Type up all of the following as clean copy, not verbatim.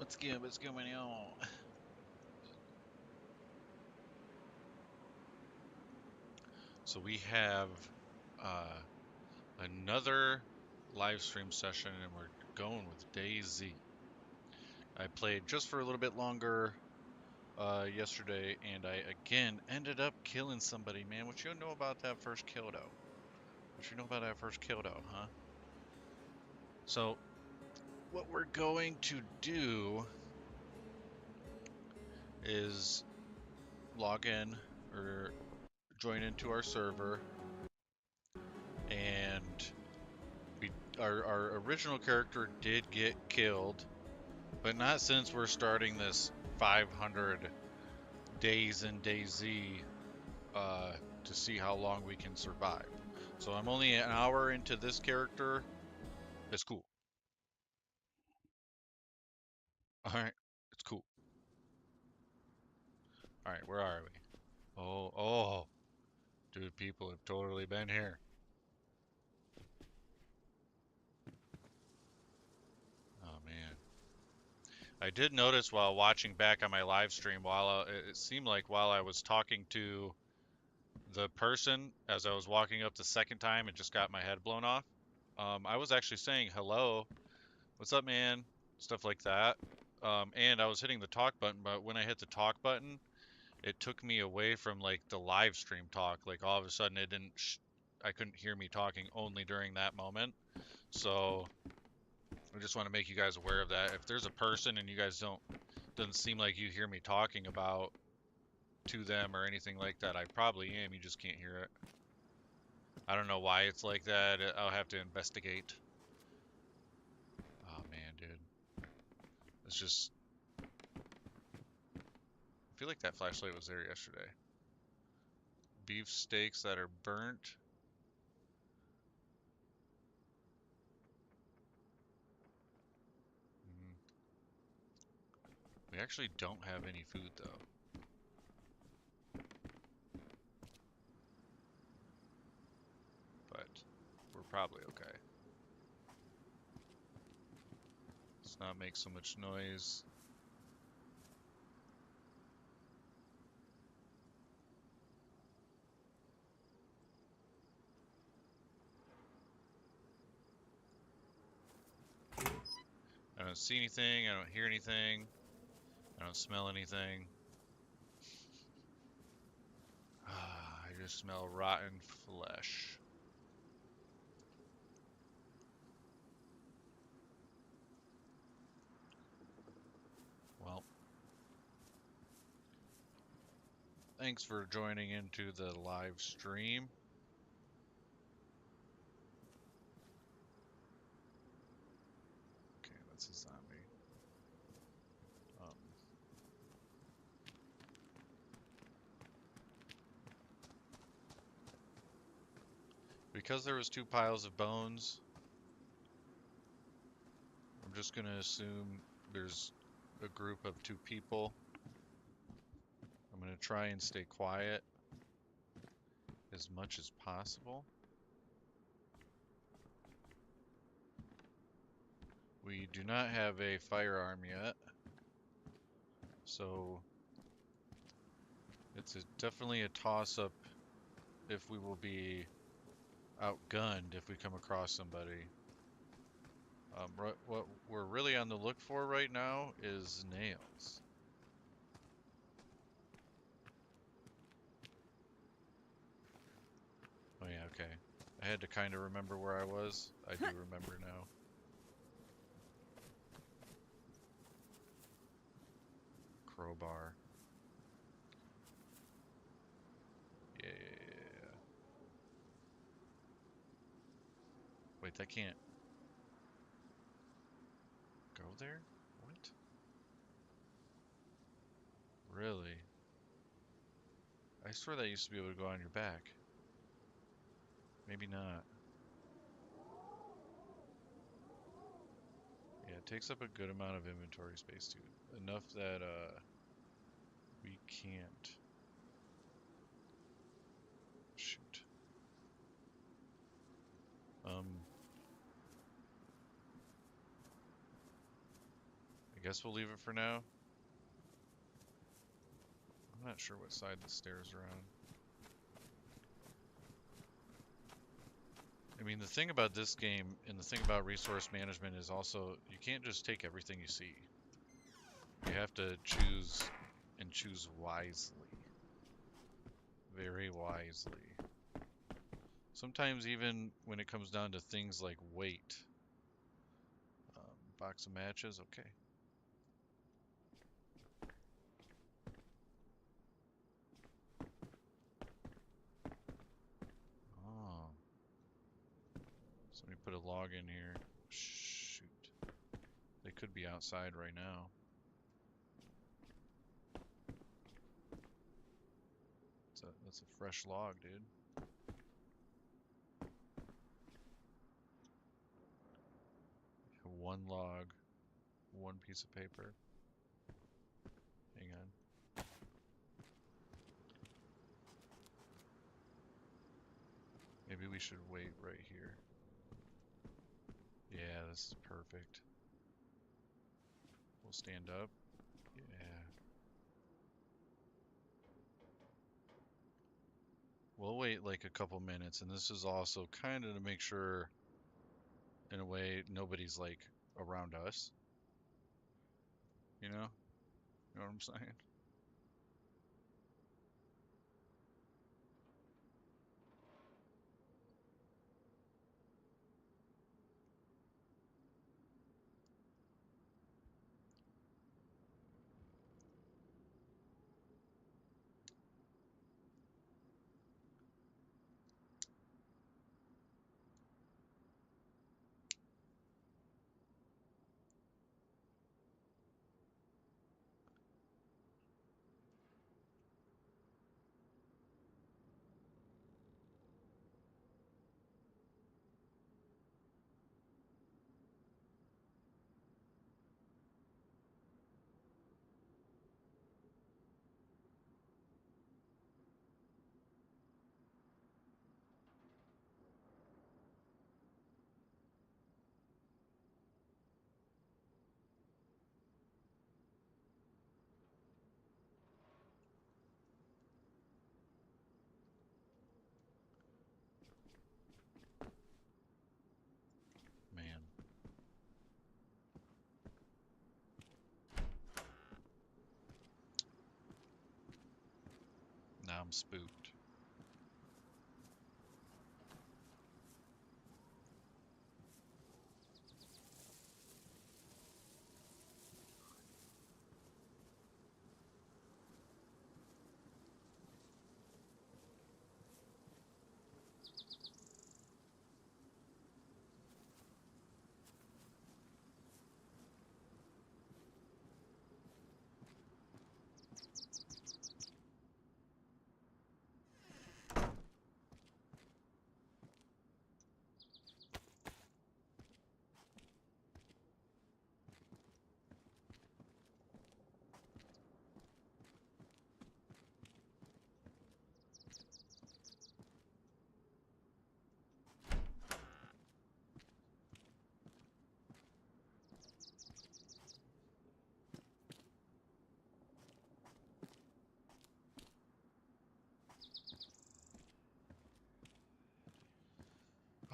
What's going on? So we have uh, another live stream session, and we're going with DayZ. I played just for a little bit longer yesterday, and I again ended up killing somebody. Man, what you know about that first kill, though? What you know about that first kill, though, huh? So what we're going to do is log in or join into our server, and our original character did get killed, but not since we're starting this 500 days in DayZ to see how long we can survive. So I'm only an hour into this character. It's cool. All right, it's cool. All right, where are we? Oh, dude, people have totally been here. Oh man, I did notice while watching back on my live stream, it seemed like while I was talking to the person as I was walking up the second time and just got my head blown off. I was actually saying hello, what's up, man, stuff like that. And I was hitting the talk button, but when I hit the talk button, it took me away from like the live stream talk. Like all of a sudden, it didn't. I couldn't hear me talking only during that moment. So I just want to make you guys aware of that. If there's a person and you guys doesn't seem like you hear me talking about to them or anything like that, I probably am. You just can't hear it. I don't know why it's like that. I'll have to investigate. Oh man, dude. It's just, I feel like that flashlight was there yesterday. Beef steaks that are burnt. Mm, we actually don't have any food though. But we're probably okay. Let's not make so much noise. I don't see anything. I don't hear anything. I don't smell anything. I just smell rotten flesh. Well, thanks for joining into the live stream. Okay, that's a zombie. Um, because there was two piles of bones, I'm just gonna assume there's a group of two people. I'm gonna try and stay quiet as much as possible. We do not have a firearm yet, so it's definitely a toss-up if we will be outgunned if we come across somebody. What we're really on the look for right now is nails. Oh yeah, okay. I had to kind of remember where I was. I do remember now. Crowbar. Yeah. Wait, that can't go there? What? Really? I swear that used to be able to go on your back. Maybe not. Yeah, it takes up a good amount of inventory space too. Enough that we can't. Shoot. I guess we'll leave it for now. I'm not sure what side the stairs are on. I mean, the thing about this game and the thing about resource management is also you can't just take everything you see. You have to choose and choose wisely. Very wisely. Sometimes even when it comes down to things like weight. Box of matches, okay. Oh. Somebody put a log in here. Shoot. They could be outside right now. That's a fresh log, dude. One log, one piece of paper. Hang on. Maybe we should wait right here. Yeah, this is perfect. We'll stand up. Yeah. We'll wait like a couple minutes, and this is also kind of to make sure, in a way, nobody's like around us. You know? You know what I'm saying? Man. Now I'm spooked.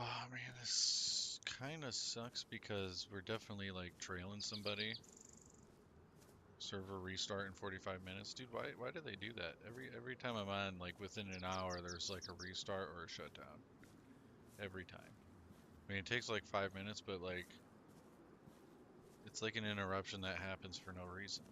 Oh man, this kind of sucks because we're definitely like trailing somebody. Server restart in 45 minutes. Dude, why do they do that? Every time I'm on, like within an hour, there's like a restart or a shutdown. Every time. I mean, it takes like 5 minutes, but like it's like an interruption that happens for no reason.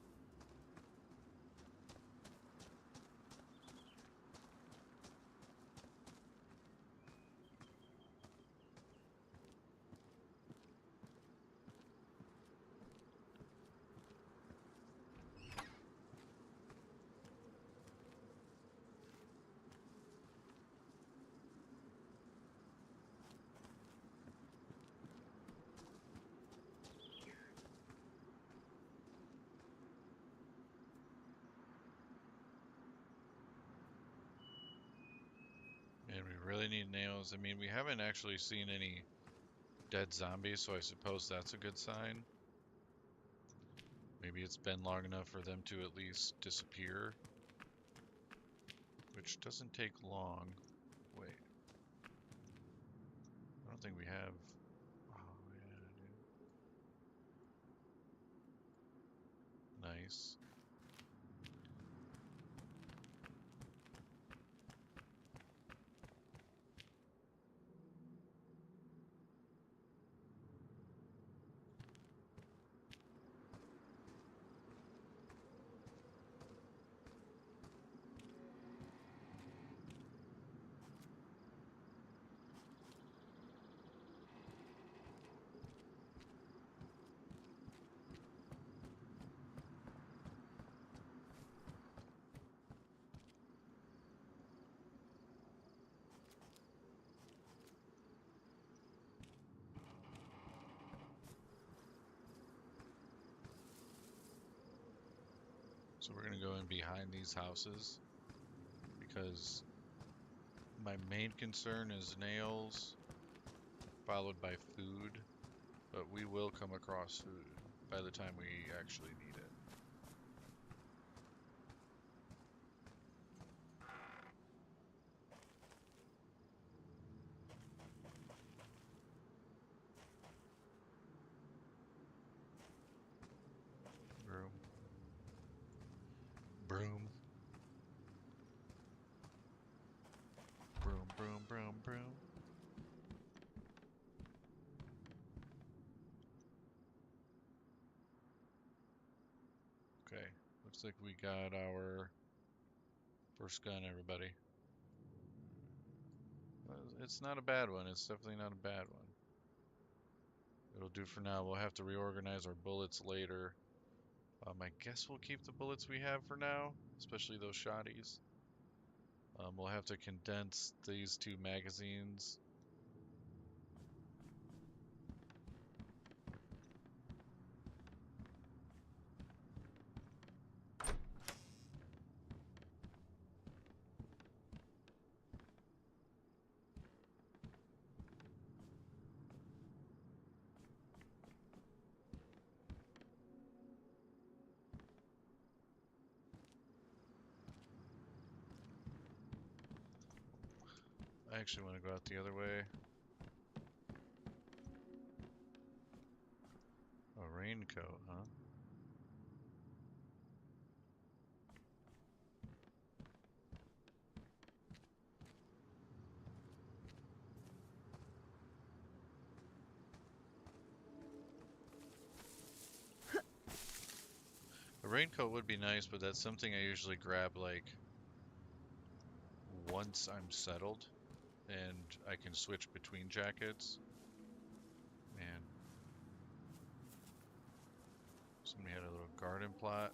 And we really need nails. I mean, we haven't actually seen any dead zombies, so I suppose that's a good sign. Maybe it's been long enough for them to at least disappear, which doesn't take long. Wait, I don't think we have. Oh yeah, dude. Nice. So we're gonna go in behind these houses because my main concern is nails, followed by food, but we will come across food by the time we actually need it. Broom. Broom. Broom, broom, broom, broom. Okay, looks like we got our first gun, everybody. It's not a bad one. It's definitely not a bad one. It'll do for now. We'll have to reorganize our bullets later. I guess we'll keep the bullets we have for now, especially those shotties. We'll have to condense these two magazines. I actually want to go out the other way. A raincoat, huh? A raincoat would be nice, but that's something I usually grab like once I'm settled and I can switch between jackets. Man, somebody had a little garden plot.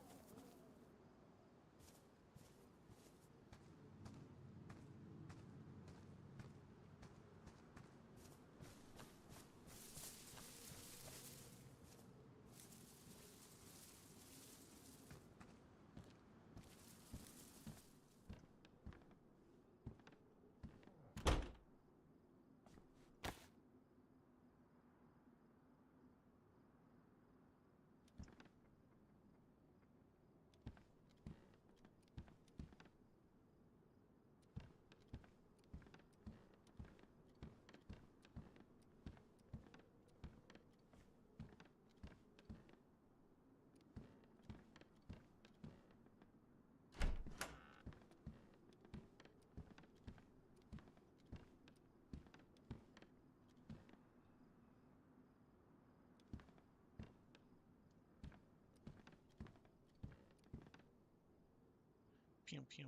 Pew pew.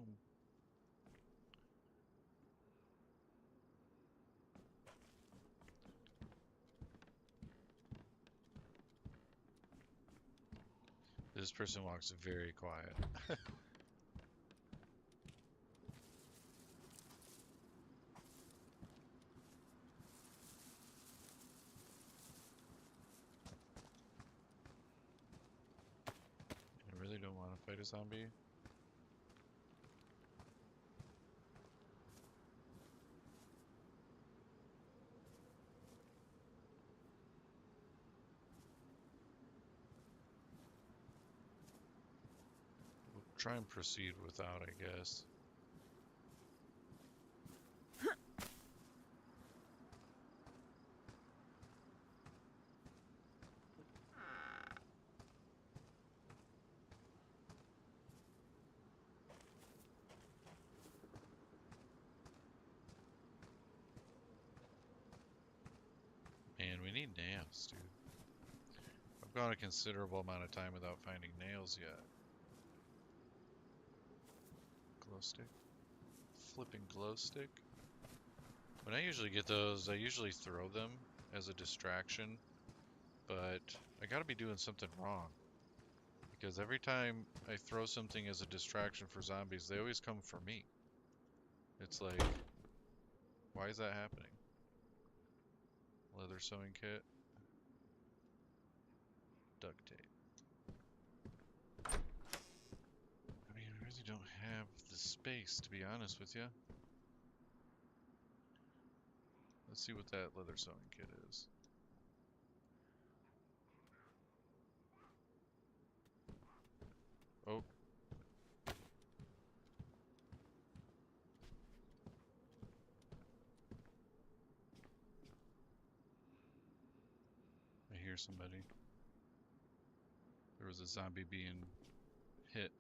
This person walks very quiet. I really don't want to fight a zombie. Try and proceed without, I guess. Man, we need nails, dude. I've gone a considerable amount of time without finding nails yet. Glow stick? Flipping glow stick? When I usually get those, I usually throw them as a distraction, but I gotta be doing something wrong. Because every time I throw something as a distraction for zombies, they always come for me. It's like, why is that happening? Leather sewing kit. Duct tape. I mean, I really don't have the space, to be honest with you. Let's see what that leather sewing kit is. Oh. I hear somebody. There was a zombie being hit.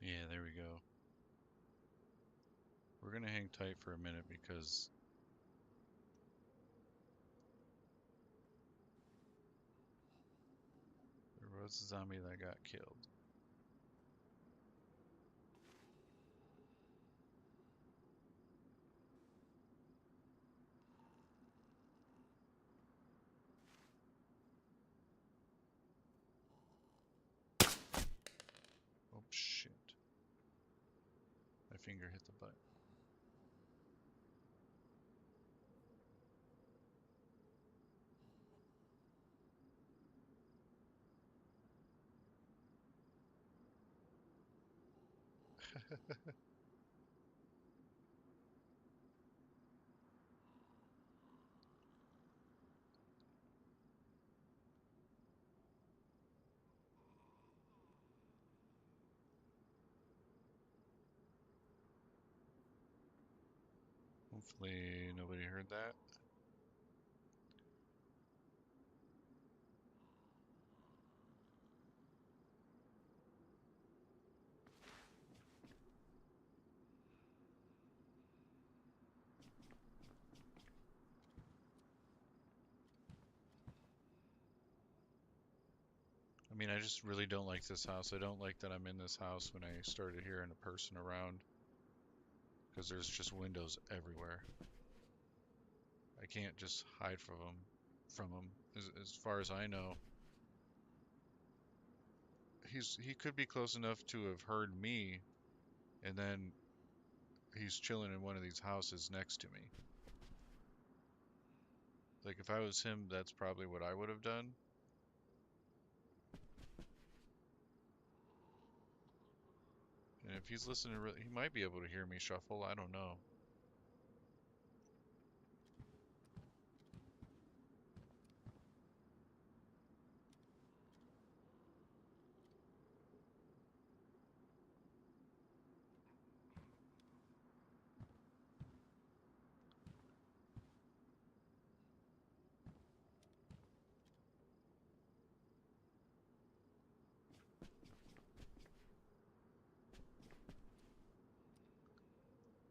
Yeah, there we go. We're gonna hang tight for a minute because there was a zombie that got killed. Oh shit. My finger hit the button. Hopefully nobody heard that. mean, I just really don't like this house. I don't like that I'm in this house when I started hearing a person around, because there's just windows everywhere. I can't just hide from him. As far as I know, he could be close enough to have heard me, and then he's chilling in one of these houses next to me. Like if I was him, that's probably what I would have done. And if he's listening, he might be able to hear me shuffle. I don't know.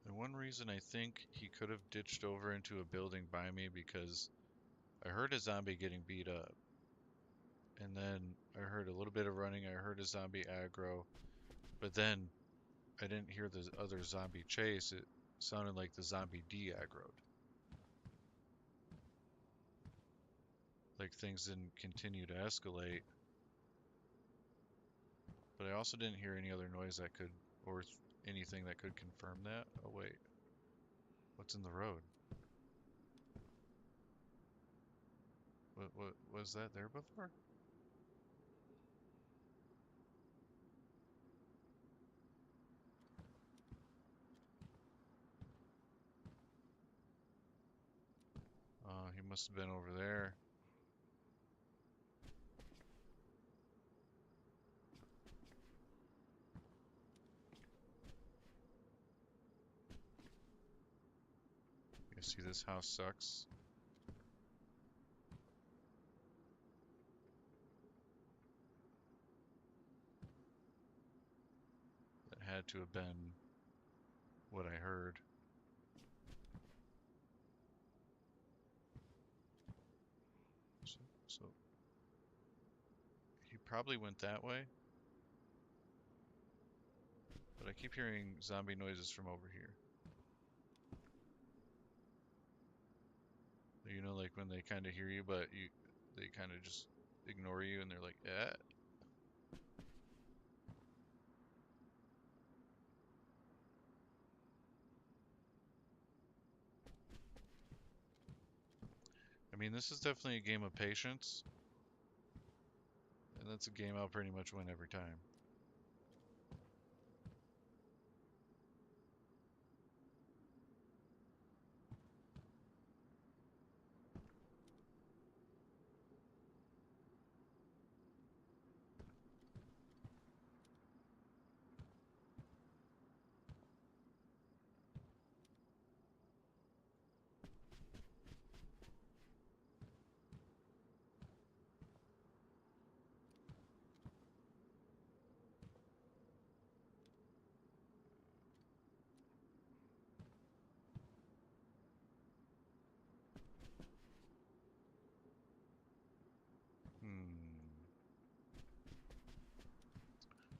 And one reason I think he could have ditched over into a building by me, because I heard a zombie getting beat up. And then I heard a little bit of running. I heard a zombie aggro. But then I didn't hear the other zombie chase. It sounded like the zombie de-aggroed. Like things didn't continue to escalate. But I also didn't hear any other noise that could, or anything that could confirm that. Oh wait, what's in the road? What was that there before? He must have been over there. You see, this house sucks. That had to have been what I heard. So he probably went that way. But I keep hearing zombie noises from over here. You know, like when they kind of hear you, but they kind of just ignore you, and they're like, "Eh." I mean, this is definitely a game of patience, and that's a game I'll pretty much win every time.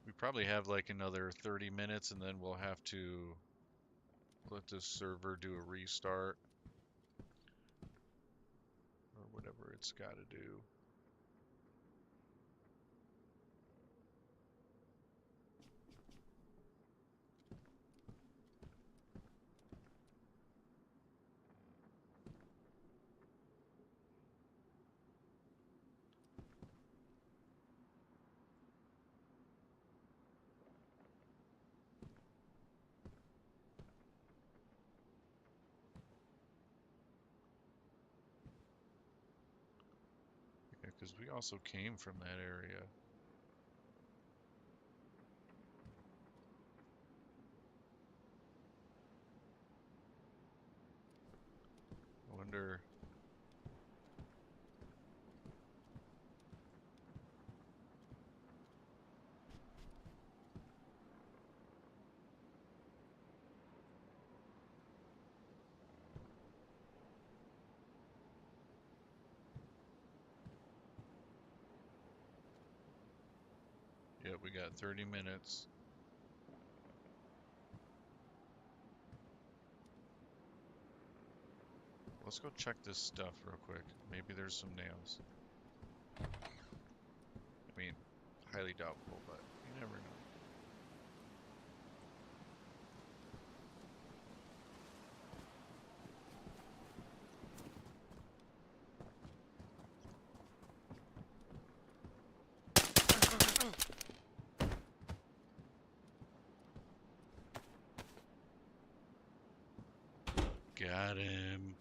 We probably have like another 30 minutes, and then we'll have to let this server do a restart or whatever it's got to do. Yeah, because we also came from that area. I wonder. Yep, we got 30 minutes. Let's go check this stuff real quick. Maybe there's some nails. I mean, highly doubtful, but you never know. Got him.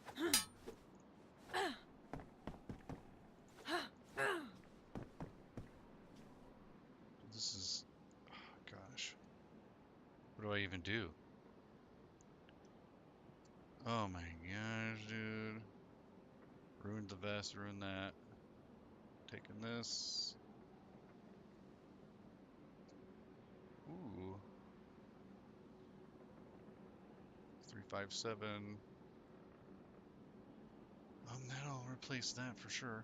This is... Oh, gosh. What do I even do? Oh my gosh, dude. Ruined the vest, ruined that. Taking this. Ooh. 357. That'll replace that for sure.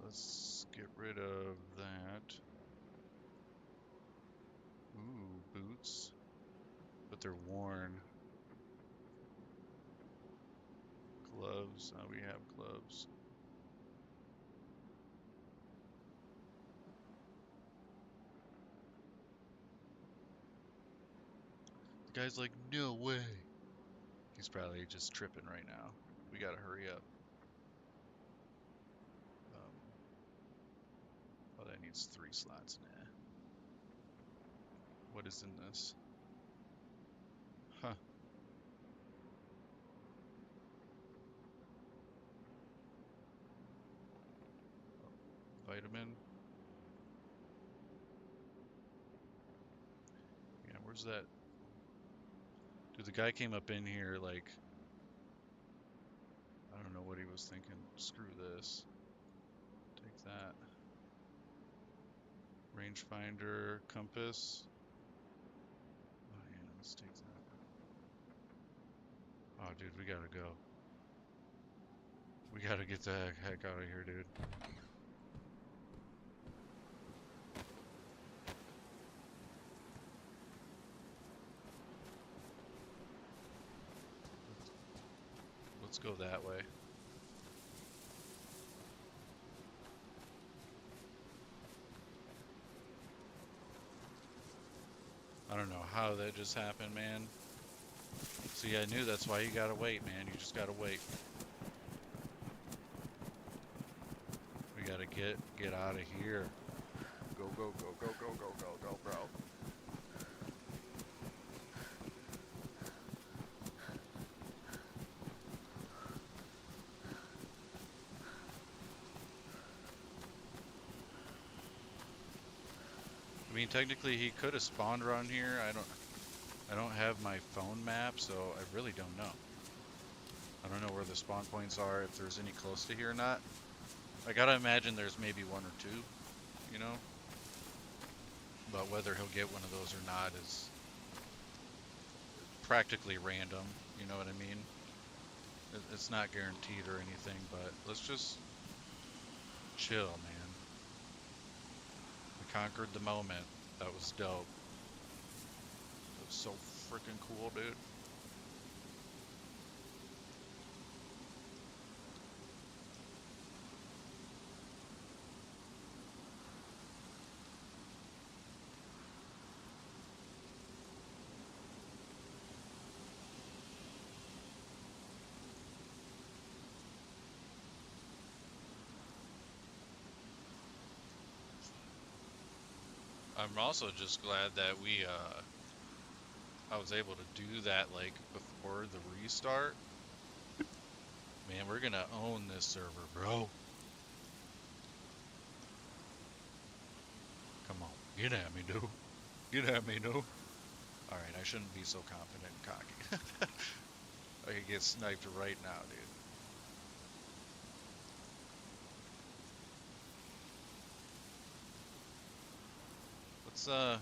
Let's get rid of that. Ooh, boots. But they're worn. Gloves. Oh, we have gloves. The guy's like, no way. He's probably just tripping right now. We gotta hurry up. Oh, that needs 3 slots. Nah. What is in this? Huh. Vitamin. Yeah, where's that? Dude, the guy came up in here like, I don't know what he was thinking. Screw this. Take that. Rangefinder, compass. Oh yeah, let's take that. Oh dude, we gotta go. We gotta get the heck out of here, dude. Let's go that way. I don't know how that just happened, man. See, I knew that's why you gotta wait, man. You just gotta wait. We gotta get out of here. Go, go, go, go, go, go, go, go, bro. I mean, technically he could have spawned around here. I don't have my phone map, so I really don't know. I don't know where the spawn points are, if there's any close to here or not. I gotta imagine there's maybe 1 or 2, you know? But whether he'll get one of those or not is practically random, you know what I mean? It's not guaranteed or anything, but let's just chill, man. We conquered the moment. That was dope. That was so freaking cool, dude. I'm also just glad that I was able to do that like before the restart. Man, we're gonna own this server, bro. Come on, get at me, dude. Get at me, dude. Alright, I shouldn't be so confident and cocky. I could get sniped right now, dude. Let's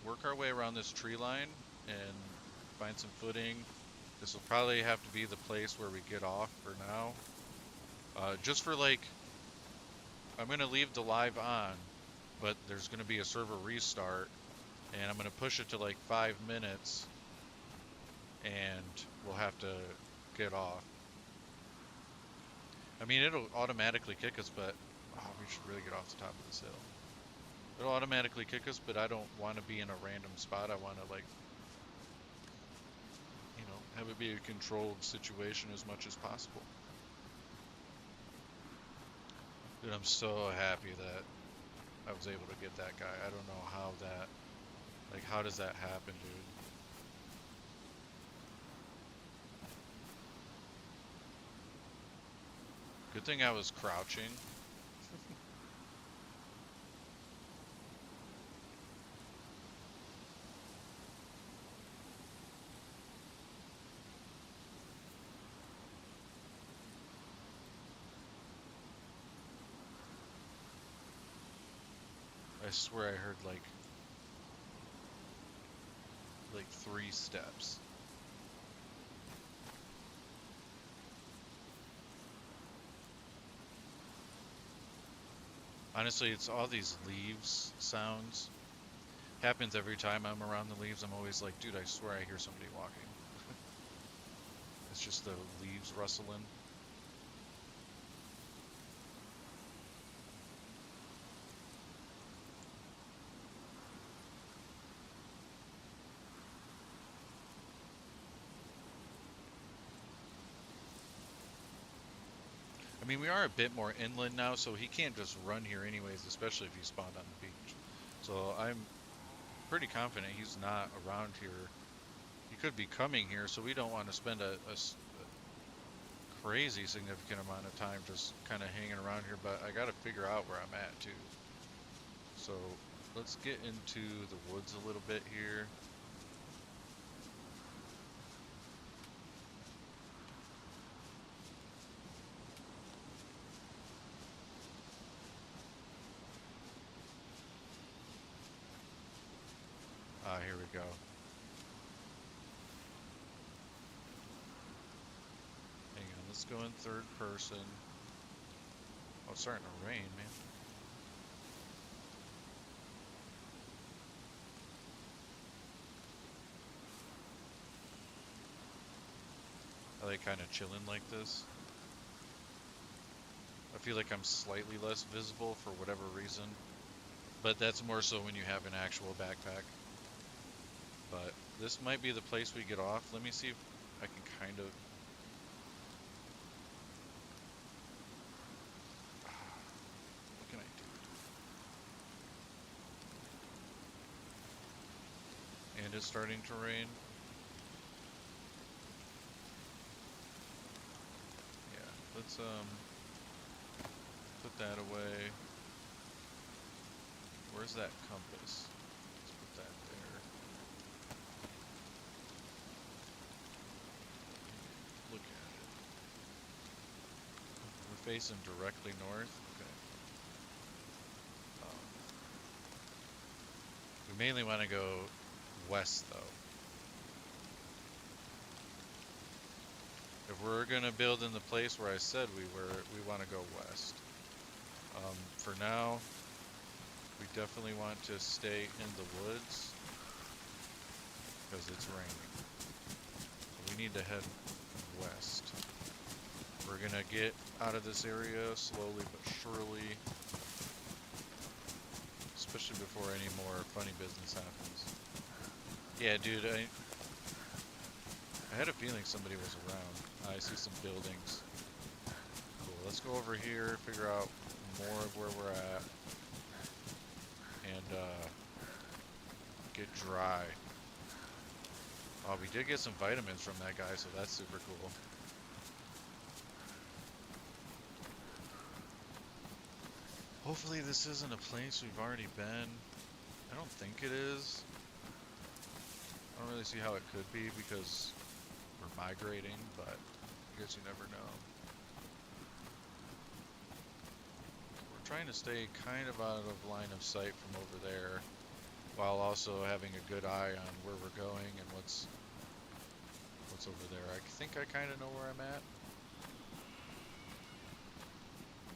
work our way around this tree line and find some footing. This will probably have to be the place where we get off for now. Just for like, I'm gonna leave the live on, but there's gonna be a server restart, and I'm gonna push it to like 5 minutes, and we'll have to get off. I mean, it'll automatically kick us, but we should really get off the top of this hill. It'll automatically kick us, but I don't want to be in a random spot. I want to, like, have it be a controlled situation as much as possible. Dude, I'm so happy that I was able to get that guy. I don't know how that, like, how does that happen, dude? Good thing I was crouching. I swear I heard like 3 steps. Honestly, it's all these leaves sounds. Happens every time I'm around the leaves. I'm always like, dude, I swear I hear somebody walking. It's just the leaves rustling. I mean, we are a bit more inland now, so he can't just run here anyways, especially if he spawned on the beach. So I'm pretty confident he's not around here. He could be coming here, so we don't want to spend a crazy significant amount of time just kind of hanging around here, but I got to figure out where I'm at too. So let's get into the woods a little bit here. Here we go. Hang on, let's go in third person. Oh, it's starting to rain, man. I like kind of chilling like this. I feel like I'm slightly less visible for whatever reason, but that's more so when you have an actual backpack. But this might be the place we get off. Let me see if I can kind of... What can I do? And it's starting to rain. Yeah, let's put that away. Where's that compass? Let's put that there. Look at it. We're facing directly north. Okay. We mainly want to go west, though. If we're gonna build in the place where I said we were, we want to go west. For now, we definitely want to stay in the woods because it's raining. We need to head west. We're gonna get out of this area slowly but surely, especially before any more funny business happens. Yeah, dude, I had a feeling somebody was around. I see some buildings. Cool, let's go over here, figure out more of where we're at, and get dry. Oh, we did get some vitamins from that guy, so that's super cool. Hopefully this isn't a place we've already been. I don't think it is. I don't really see how it could be because we're migrating, but I guess you never know. We're trying to stay kind of out of line of sight from over there, while also having a good eye on where we're going and what's over there. I think I kind of know where I'm at.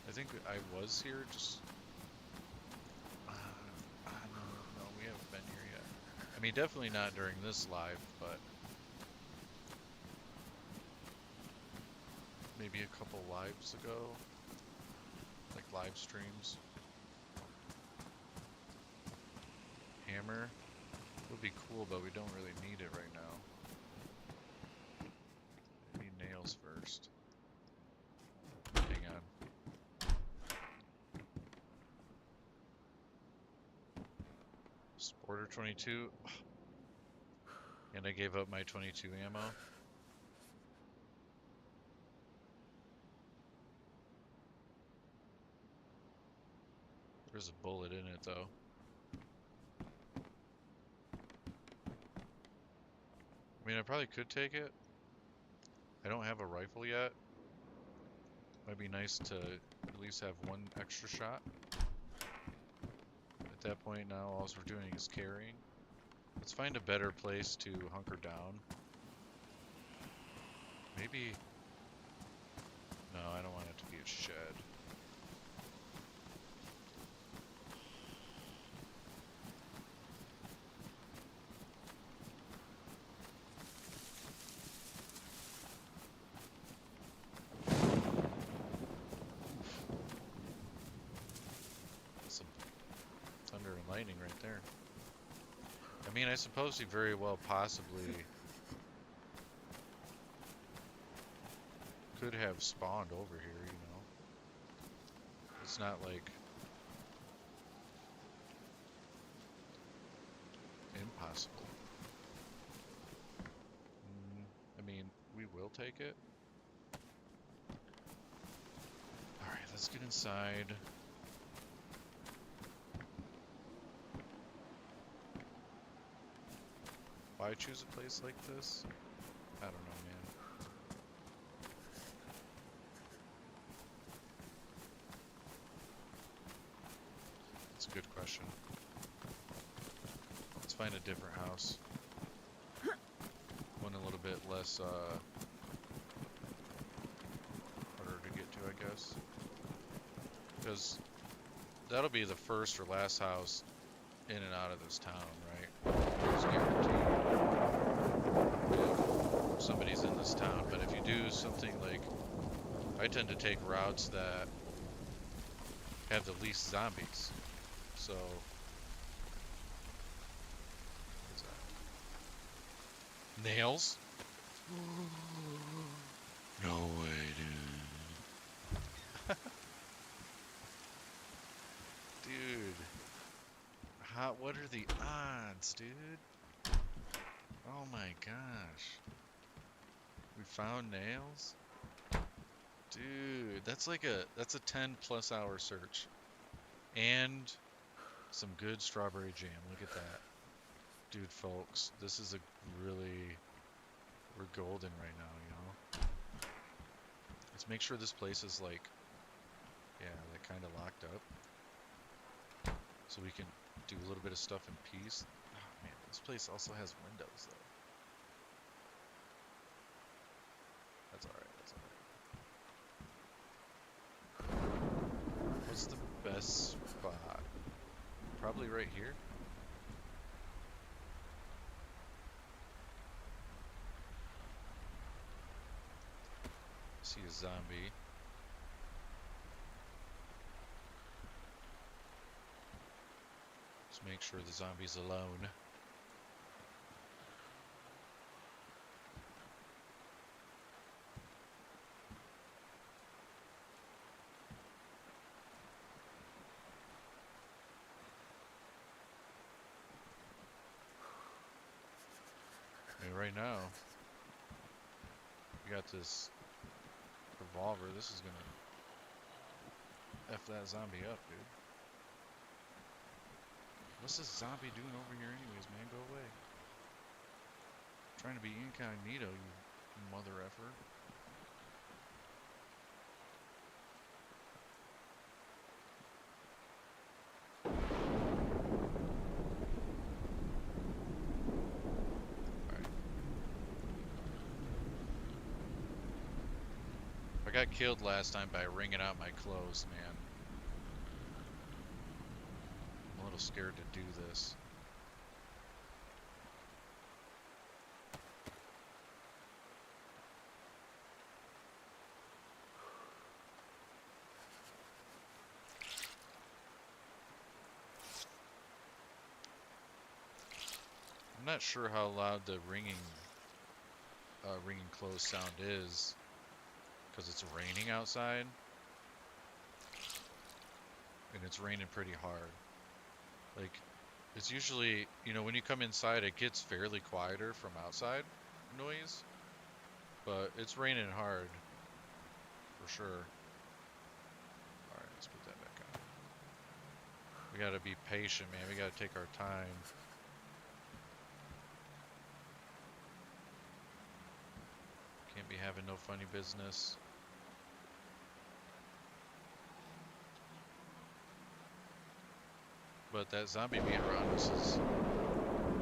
I think I was here, just... no, we haven't been here yet. I mean, definitely not during this live, but... maybe a couple lives ago. Like live streams. Hammer would be cool, but we don't really need it right now. We need nails first. Hang on. Sporter 22. And I gave up my 22 ammo. There's a bullet in it, though. I mean, I probably could take it. I don't have a rifle yet. Might be nice to at least have one extra shot. At that point now, all we're doing is carrying. Let's find a better place to hunker down. Maybe... no, I don't want it to be a shed. Some thunder and lightning right there. I mean, I suppose he very well possibly could have spawned over here, you know. It's not like impossible. I mean, we will take it. Alright, let's get inside. Why choose a place like this? I don't know, man. That's a good question. Let's find a different house. One a little bit less, harder to get to, I guess. Because that'll be the first or last house in and out of this town, right? It's guaranteed. If somebody's in this town, but if you do something like... I tend to take routes that have the least zombies. So... what's that? Nails? No way, dude. Dude. What are the odds, dude? Oh my gosh. We found nails? Dude, that's like that's a 10+ hour search. And some good strawberry jam. Look at that. Dude, folks, this is a really... we're golden right now, you know? Let's make sure this place is like... yeah, like kind of locked up. So we can do a little bit of stuff in peace. Oh man, this place also has windows though. That's alright, that's alright. What's the best spot? Probably right here. See a zombie. Just make sure the zombie's alone. I mean, right now, we got this revolver. This is gonna F that zombie up, dude. What's this zombie doing over here anyways, man? Go away. Trying to be incognito, you mother effer. Alright. If I got killed last time by wringing out my clothes, man. I'm a little scared to do this. I'm not sure how loud the ringing clothes sound is, because it's raining outside, and it's raining pretty hard. Like, it's usually, you know, when you come inside, it gets fairly quieter from outside noise, but it's raining hard, for sure. Alright, let's put that back on. We gotta be patient, man. We gotta take our time. Can't be having no funny business. But that zombie being around us is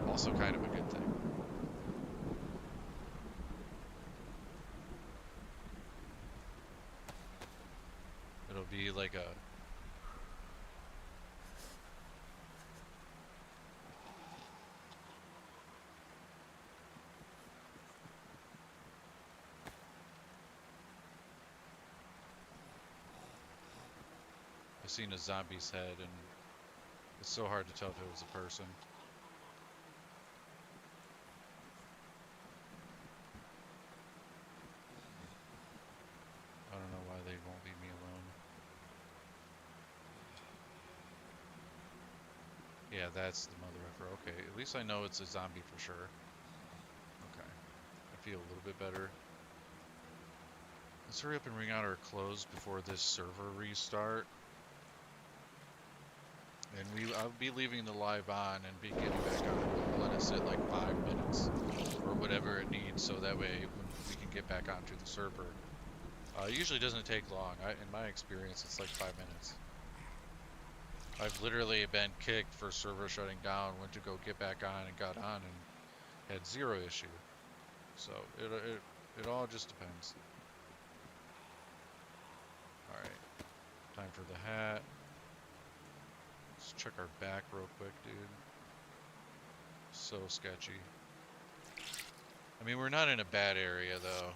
also kind of a good thing. It'll be like a... I've seen a zombie's head, and it's so hard to tell if it was a person. I don't know why they won't leave me alone. Yeah, that's the mother effer. Okay, at least I know it's a zombie for sure. Okay, I feel a little bit better. Let's hurry up and wring out our clothes before this server restart. And I'll be leaving the live on and be getting back on. We'll let it sit like 5 minutes or whatever it needs, so that way we can get back onto the server. It usually doesn't take long. In my experience, it's like 5 minutes. I've literally been kicked for server shutting down, went to go get back on and got on and had zero issue. So it all just depends. All right, time for the hat. Let's check our back real quick, dude. So sketchy. I mean, we're not in a bad area, though.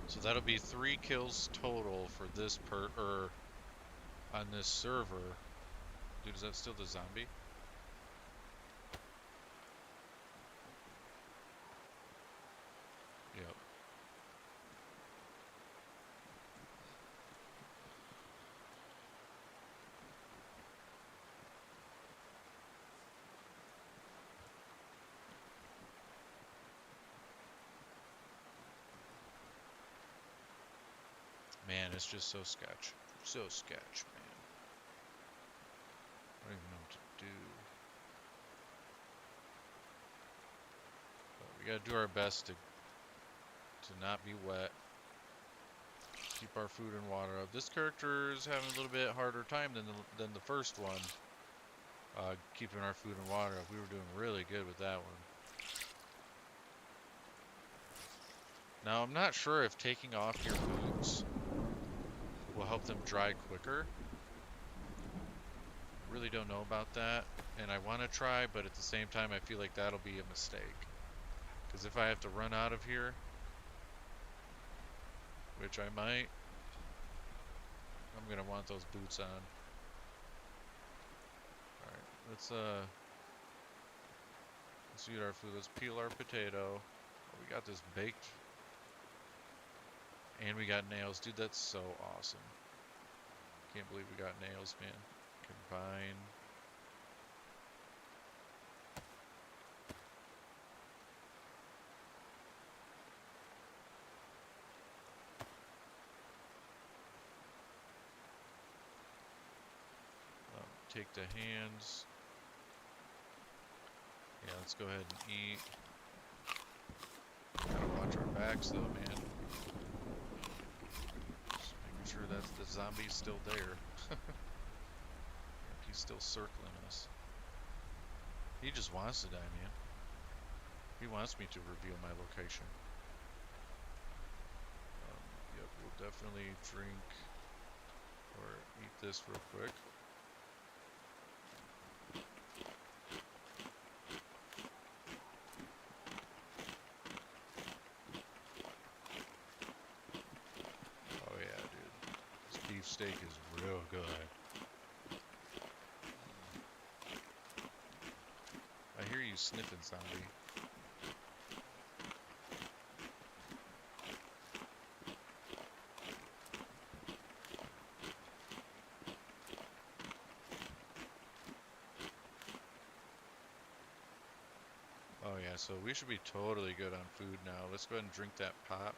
So that'll be 3 kills total for this on this server. Dude, is that still the zombie? Yep. Man, it's just so sketch. So sketch, man. I don't even know what to do. But we gotta do our best to not be wet. Keep our food and water up. This character is having a little bit harder time than the first one. Keeping our food and water up. We were doing really good with that one. Now, I'm not sure if taking off your boots will help them dry quicker. I really don't know about that, and I want to try, but at the same time I feel like that'll be a mistake, because if I have to run out of here, which I might, I'm gonna want those boots on. Alright, let's eat our food. Let's peel our potato. Oh, we got this baked. And we got nails. Dude, that's so awesome. Can't believe we got nails, man. Combine. take the hands. Yeah, let's go ahead and eat. Gotta watch our backs though, man. Just making sure that the zombie's still there. He's still circling us. He just wants to die, man. He wants me to reveal my location. Yep, we'll definitely drink or eat this real quick. Oh yeah, dude. This beefsteak is real good. I hear you sniffing, zombie. Oh yeah, so we should be totally good on food now. Let's go ahead and drink that pop.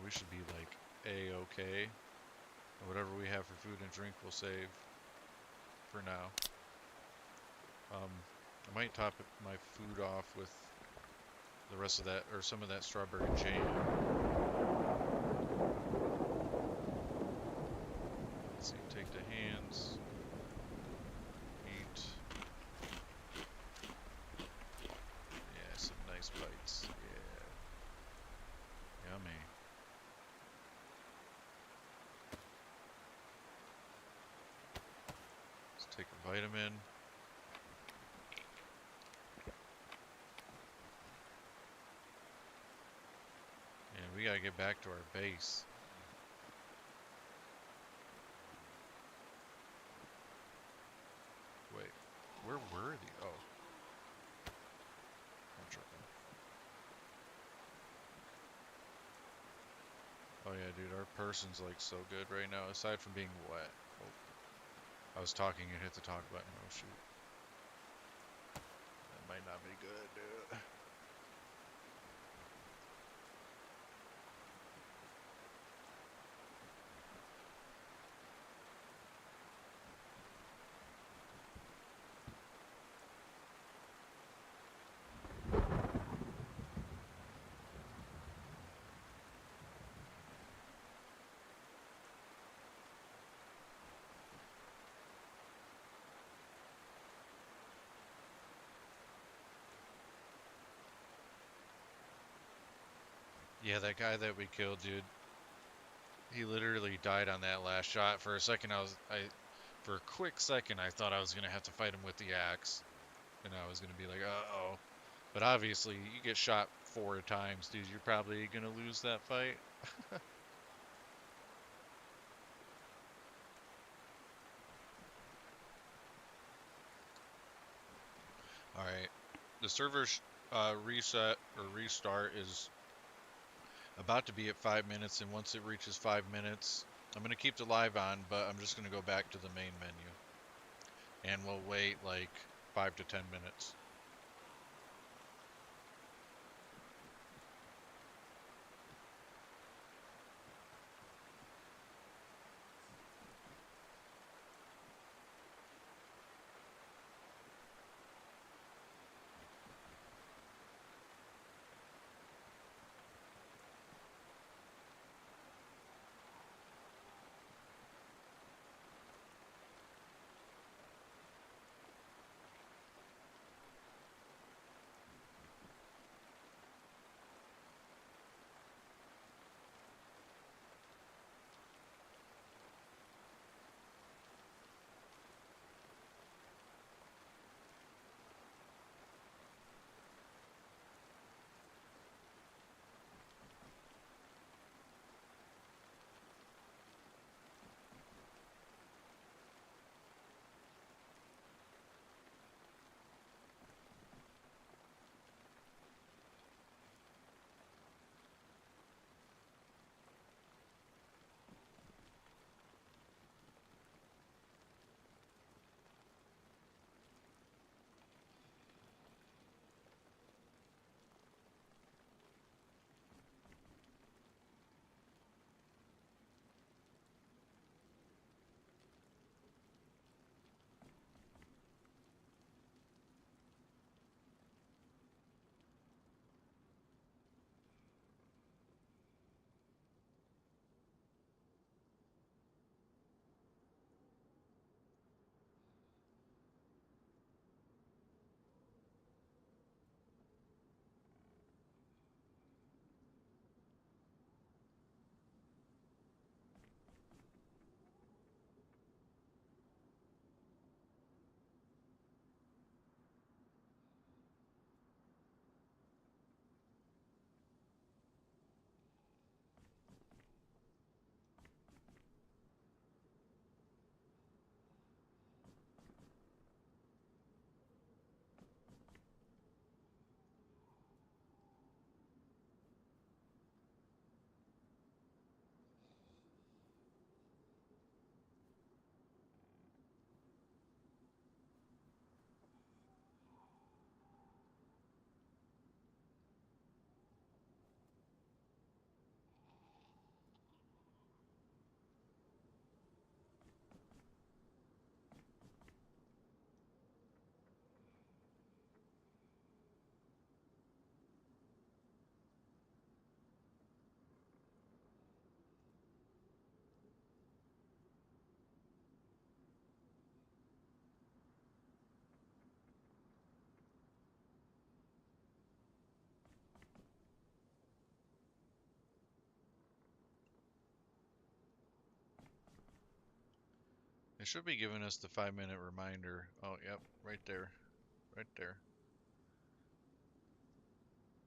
We should be like A-okay. Whatever we have for food and drink, we'll save for now. I might top my food off with the rest of that, or some of that strawberry jam. Let's see, take the hands. Eat. Yeah, some nice bites. Yeah. Yummy. Let's take a vitamin. And we gotta get back to our base. Wait, where were the... Oh. I'm tripping. Oh yeah, dude, our person's like so good right now, aside from being wet. Oh. I was talking and hit the talk button. Oh shoot. That might not be good, dude. Yeah, that guy that we killed, dude. He literally died on that last shot. For a second, for a quick second, I thought I was gonna have to fight him with the axe, and I was gonna be like, uh-oh. But obviously, you get shot 4 times, dude. You're probably gonna lose that fight. All right, the server reset or restart is about to be at 5 minutes, and once it reaches 5 minutes, I'm gonna keep the live on, but I'm just gonna go back to the main menu, and we'll wait like 5 to 10 minutes. It should be giving us the 5-minute reminder. Oh, yep, right there. Right there.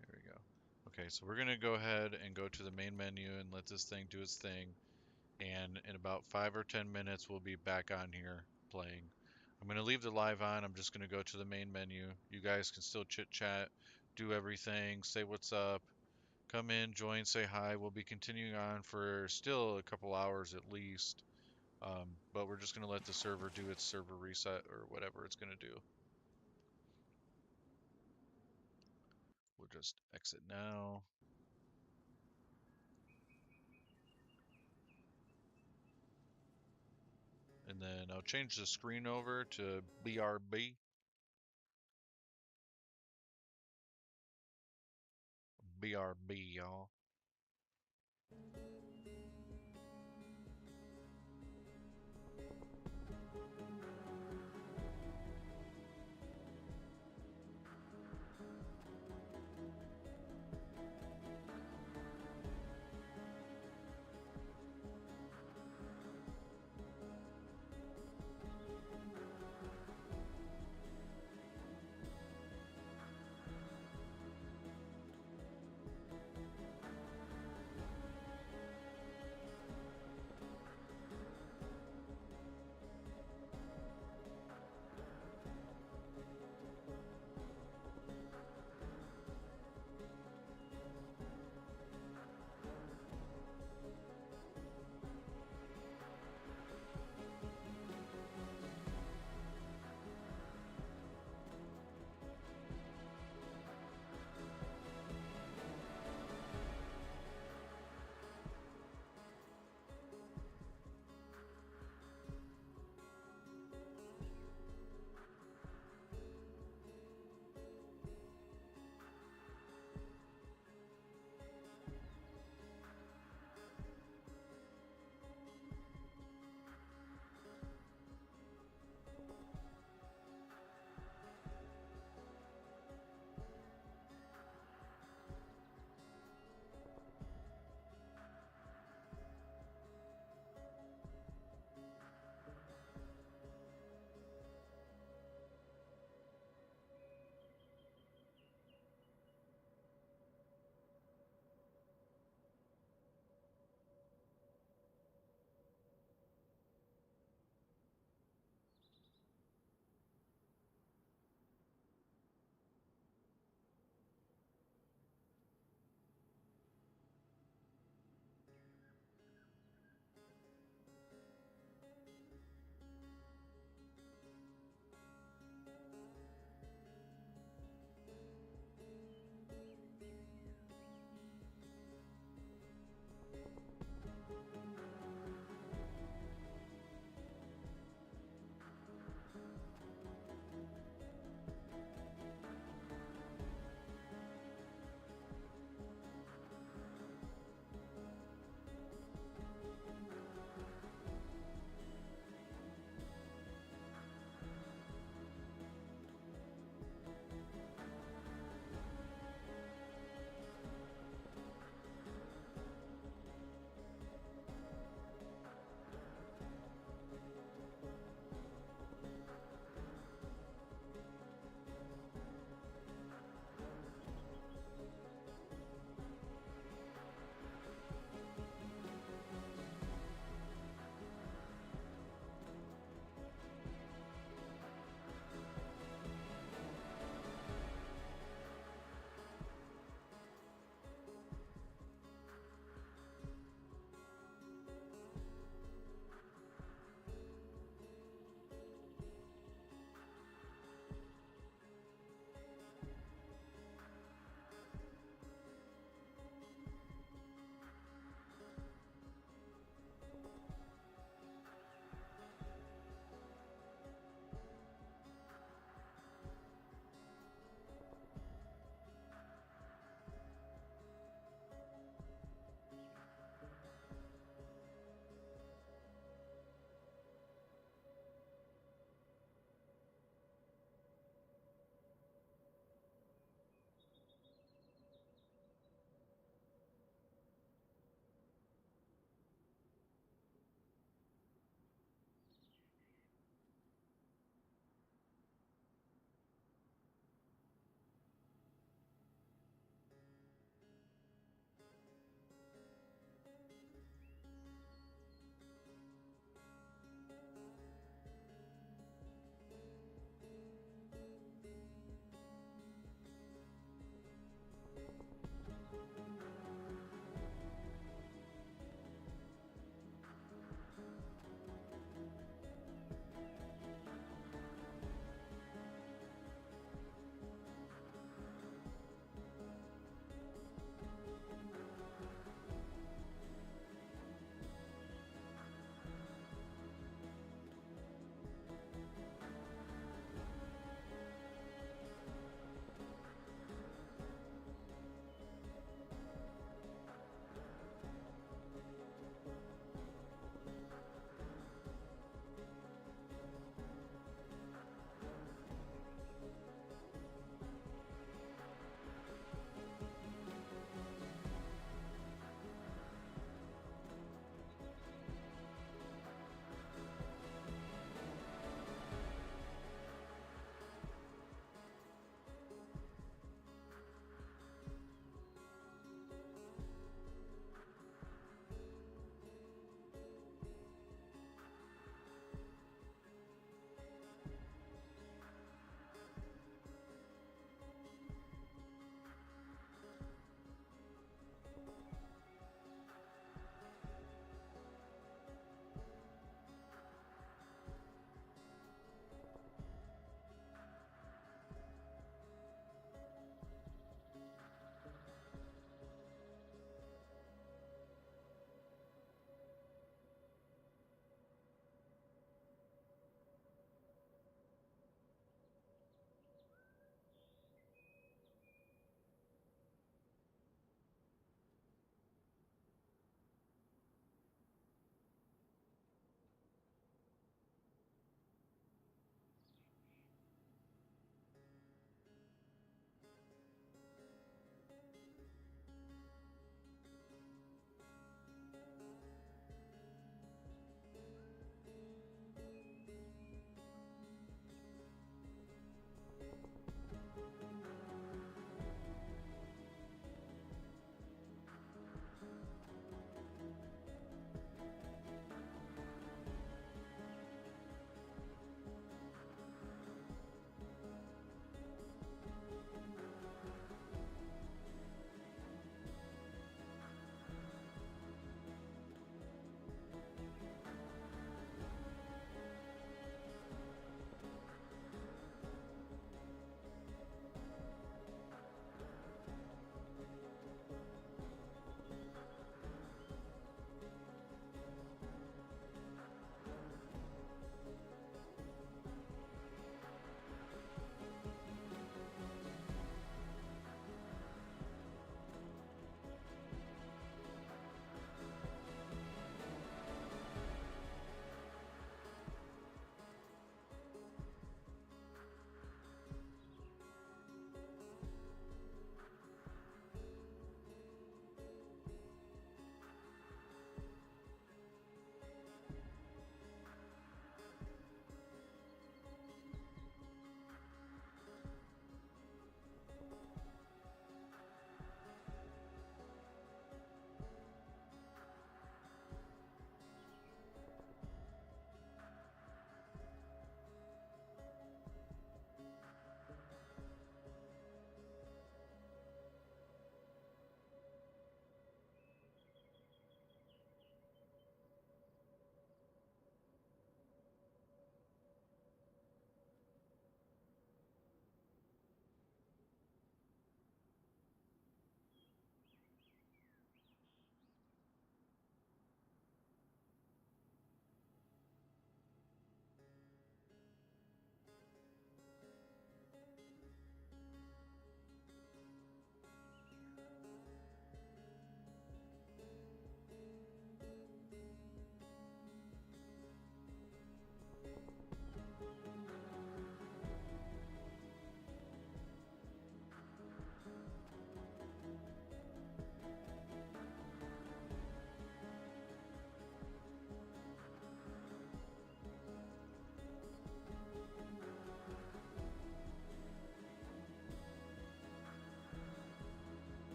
There we go. Okay, so we're gonna go ahead and go to the main menu and let this thing do its thing. And in about 5 or 10 minutes, we'll be back on here playing. I'm gonna leave the live on. I'm just gonna go to the main menu. You guys can still chit chat, do everything, say what's up, come in, join, say hi. We'll be continuing on for still a couple hours at least. But we're just gonna let the server do its server reset or whatever it's gonna do. We'll just exit now. And then I'll change the screen over to BRB. BRB, y'all.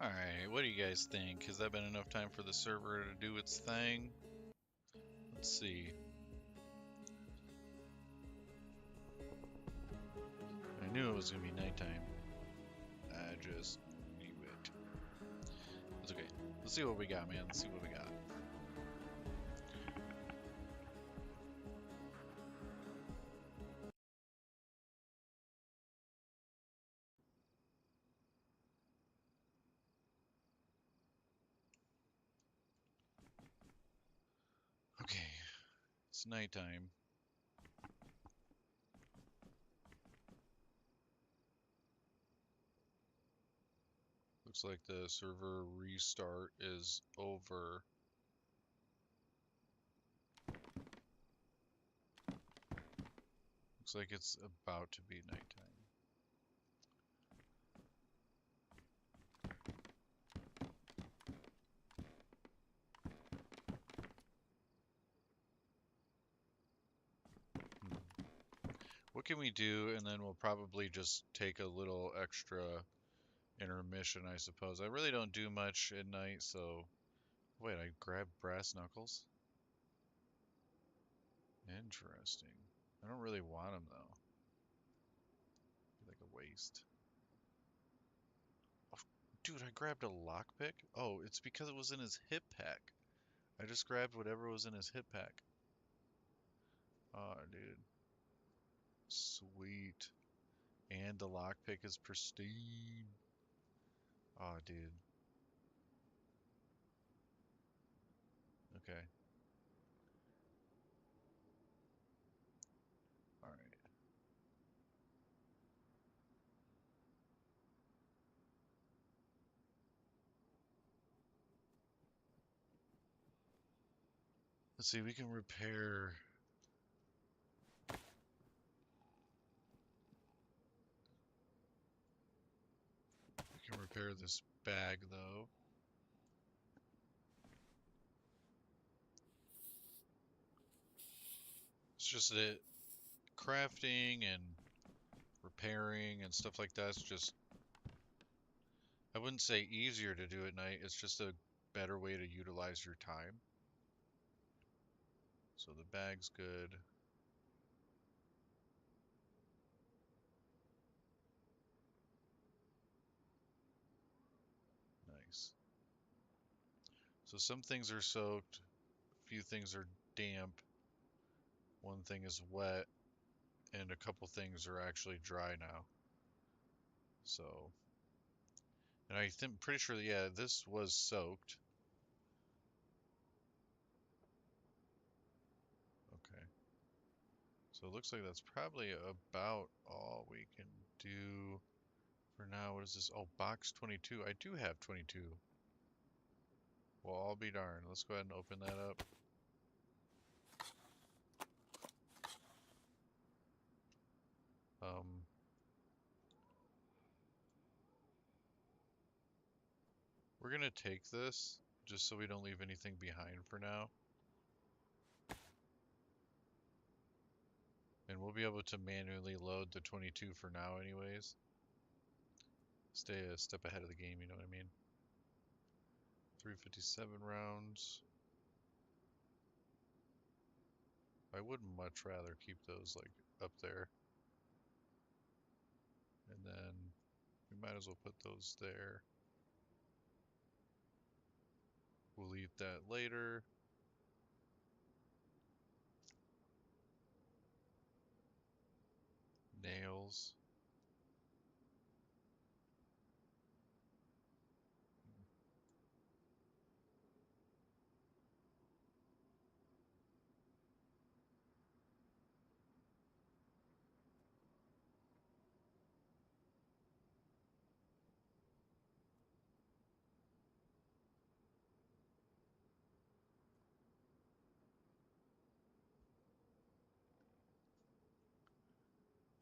Alright, what do you guys think? Has that been enough time for the server to do its thing? Let's see. I knew it was gonna be nighttime. I just knew it. It's okay. Let's see what we got, man. Let's see what we got. Okay, it's nighttime. Looks like the server restart is over. Looks like it's about to be nighttime. What can we do? And then we'll probably just take a little extra intermission, I suppose. I really don't do much at night, so... Wait, I grabbed brass knuckles? Interesting. I don't really want them, though. Like a waste. Oh, dude, I grabbed a lockpick? Oh, it's because it was in his hip pack. I just grabbed whatever was in his hip pack. Oh, dude. Sweet. And the lockpick is pristine. Oh, dude. Okay. Alright. Let's see, we can repair... We can repair this bag, though. It's just that crafting and repairing and stuff like that's just... I wouldn't say easier to do at night, it's just a better way to utilize your time. So the bag's good. Nice. So some things are soaked, a few things are damp, one thing is wet, and a couple things are actually dry now. So, and I think pretty sure that, yeah, this was soaked. Okay. So it looks like that's probably about all we can do for now. What is this? Oh, box 22. I do have 22. Well, I'll be darned. Let's go ahead and open that up. We're gonna take this just so we don't leave anything behind for now. And we'll be able to manually load the 22 for now anyways. Stay a step ahead of the game, you know what I mean? 357 rounds. I would much rather keep those like up there. And then we might as well put those there. We'll eat that later. Nails.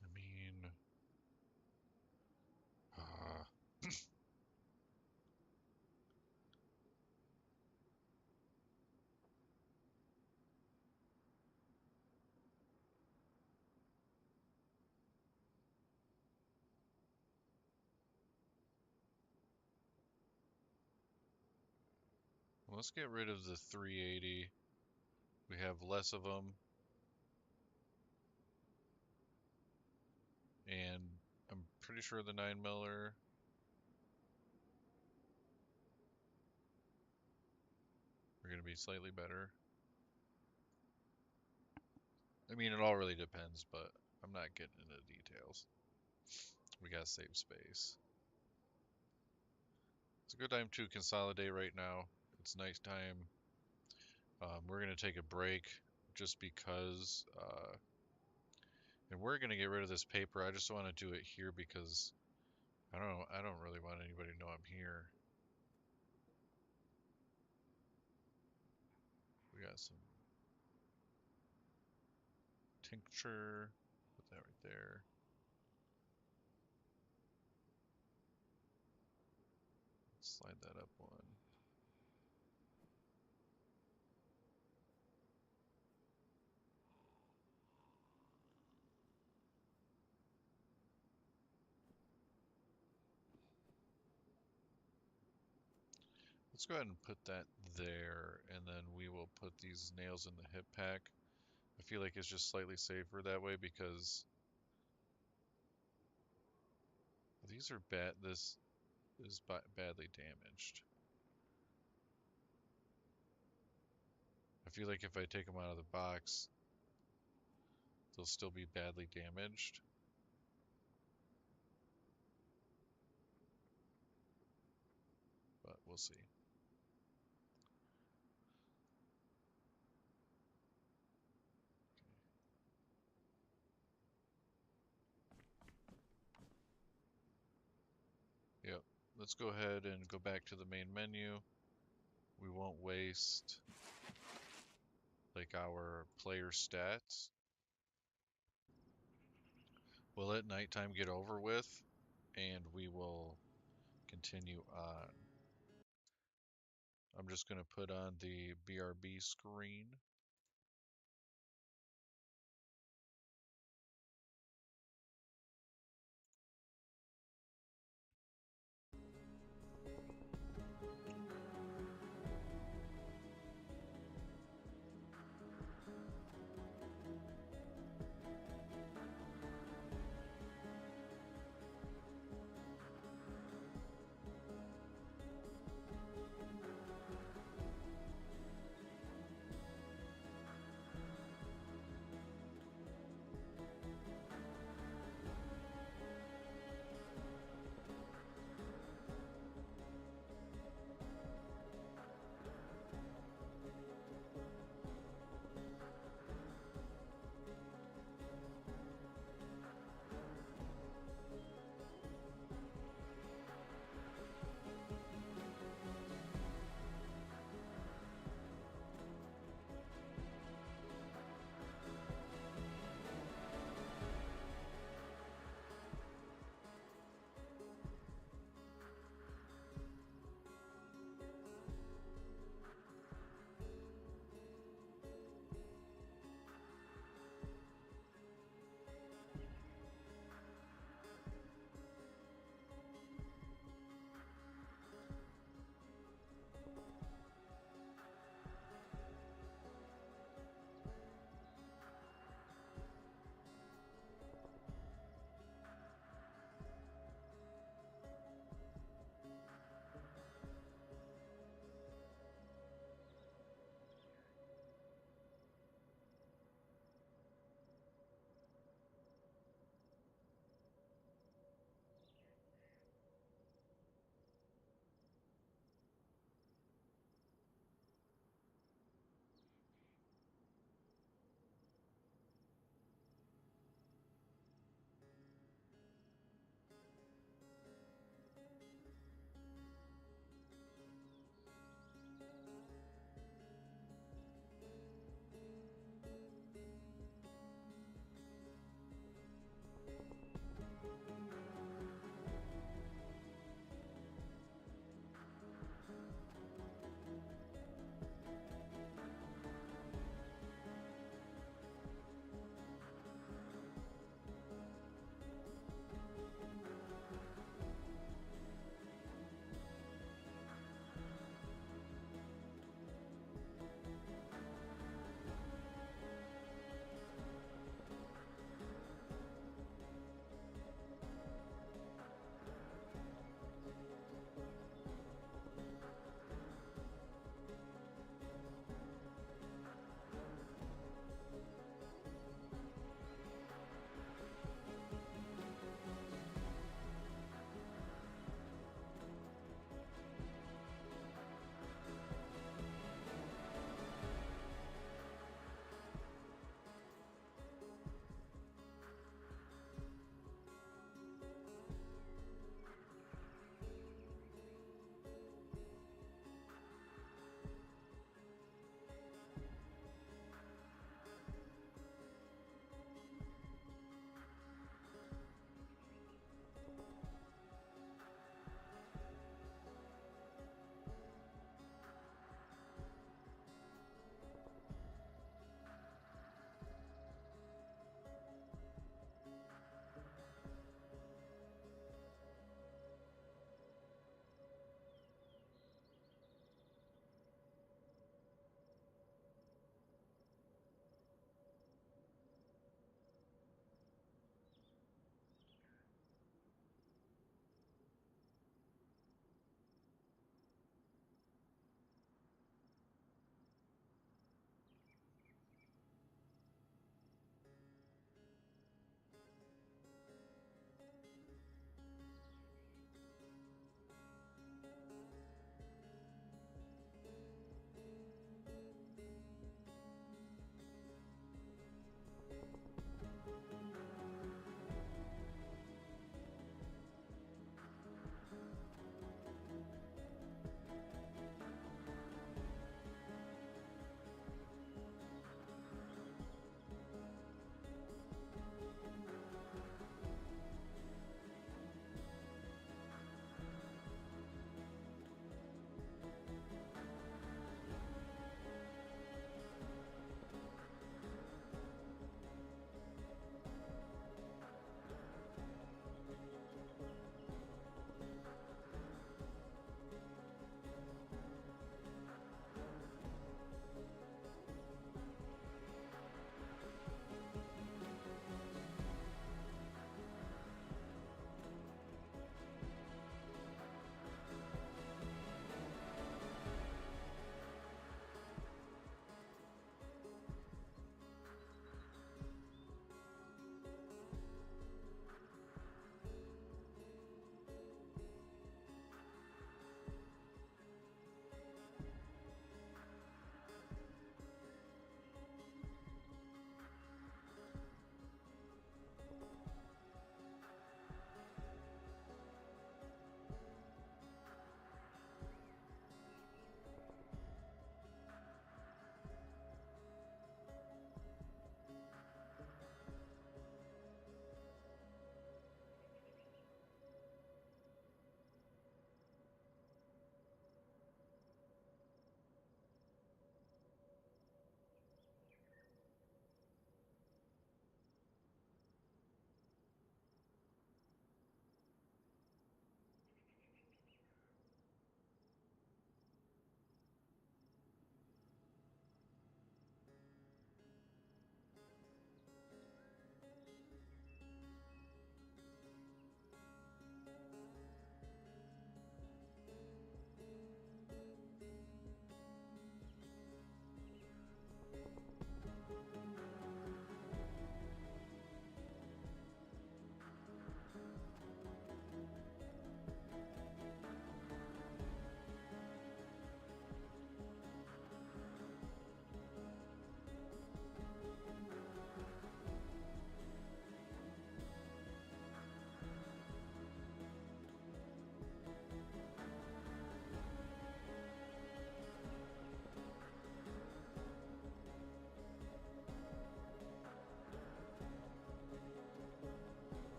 I mean, Let's get rid of the 380. We have less of them. And I'm pretty sure the 9 miller. Are going to be slightly better. I mean, it all really depends, but I'm not getting into details. We got to save space. It's a good time to consolidate right now. It's nighttime. We're going to take a break just because, and we're going to get rid of this paper. I just want to do it here because I don't really want anybody to know I'm here. We got some tincture. Put that right there. Slide that up one. Let's go ahead and put that there, and then we will put these nails in the hip pack. I feel like it's just slightly safer that way because these are bad. This is badly damaged. I feel like if I take them out of the box, they'll still be badly damaged. But we'll see. Yep. Let's go ahead and go back to the main menu. We won't waste like our player stats. We'll let nighttime get over with, and we will continue on. I'm just going to put on the BRB screen.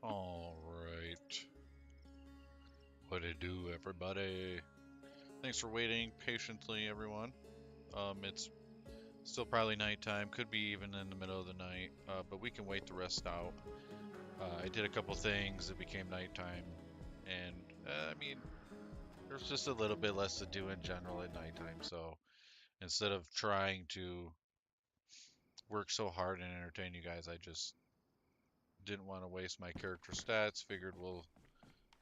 All right. What it do, everybody? Thanks for waiting patiently, everyone. It's still probably nighttime. Could be even in the middle of the night, but we can wait the rest out. I did a couple things. It became nighttime, and I mean, there's just a little bit less to do in general at nighttime. So instead of trying to work so hard and entertain you guys, I just didn't want to waste my character stats. Figured we'll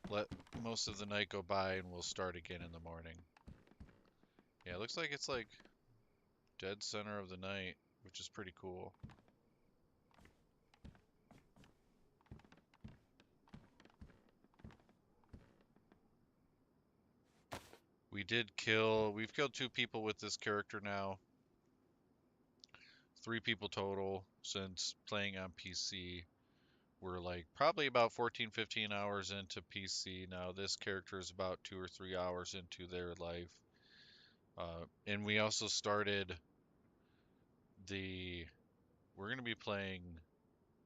let most of the night go by and we'll start again in the morning. Yeah, it looks like it's like dead center of the night, which is pretty cool. We've killed 2 people with this character now. 3 people total since playing on PC. We're like probably about 14, 15 hours into PC now. This character is about 2 or 3 hours into their life. And we also started the, we're going to be playing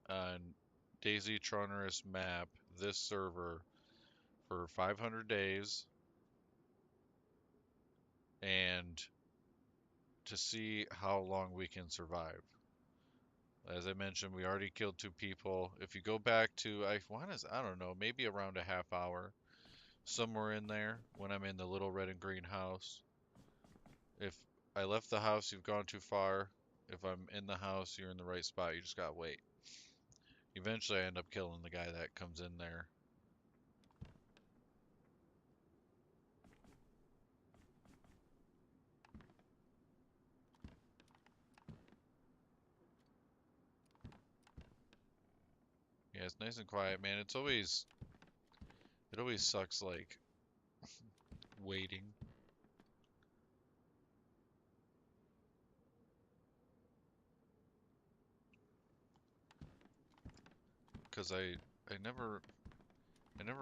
on DAYZ chernarus map, this server, for 500 days. And to see how long we can survive. As I mentioned, we already killed 2 people. If you go back to, I don't know, maybe around a half hour, somewhere in there, when I'm in the little red and green house. If I left the house, you've gone too far. If I'm in the house, you're in the right spot. You just gotta wait. Eventually, I end up killing the guy that comes in there. Yeah, it's nice and quiet, man. It always sucks, like, waiting. Because I never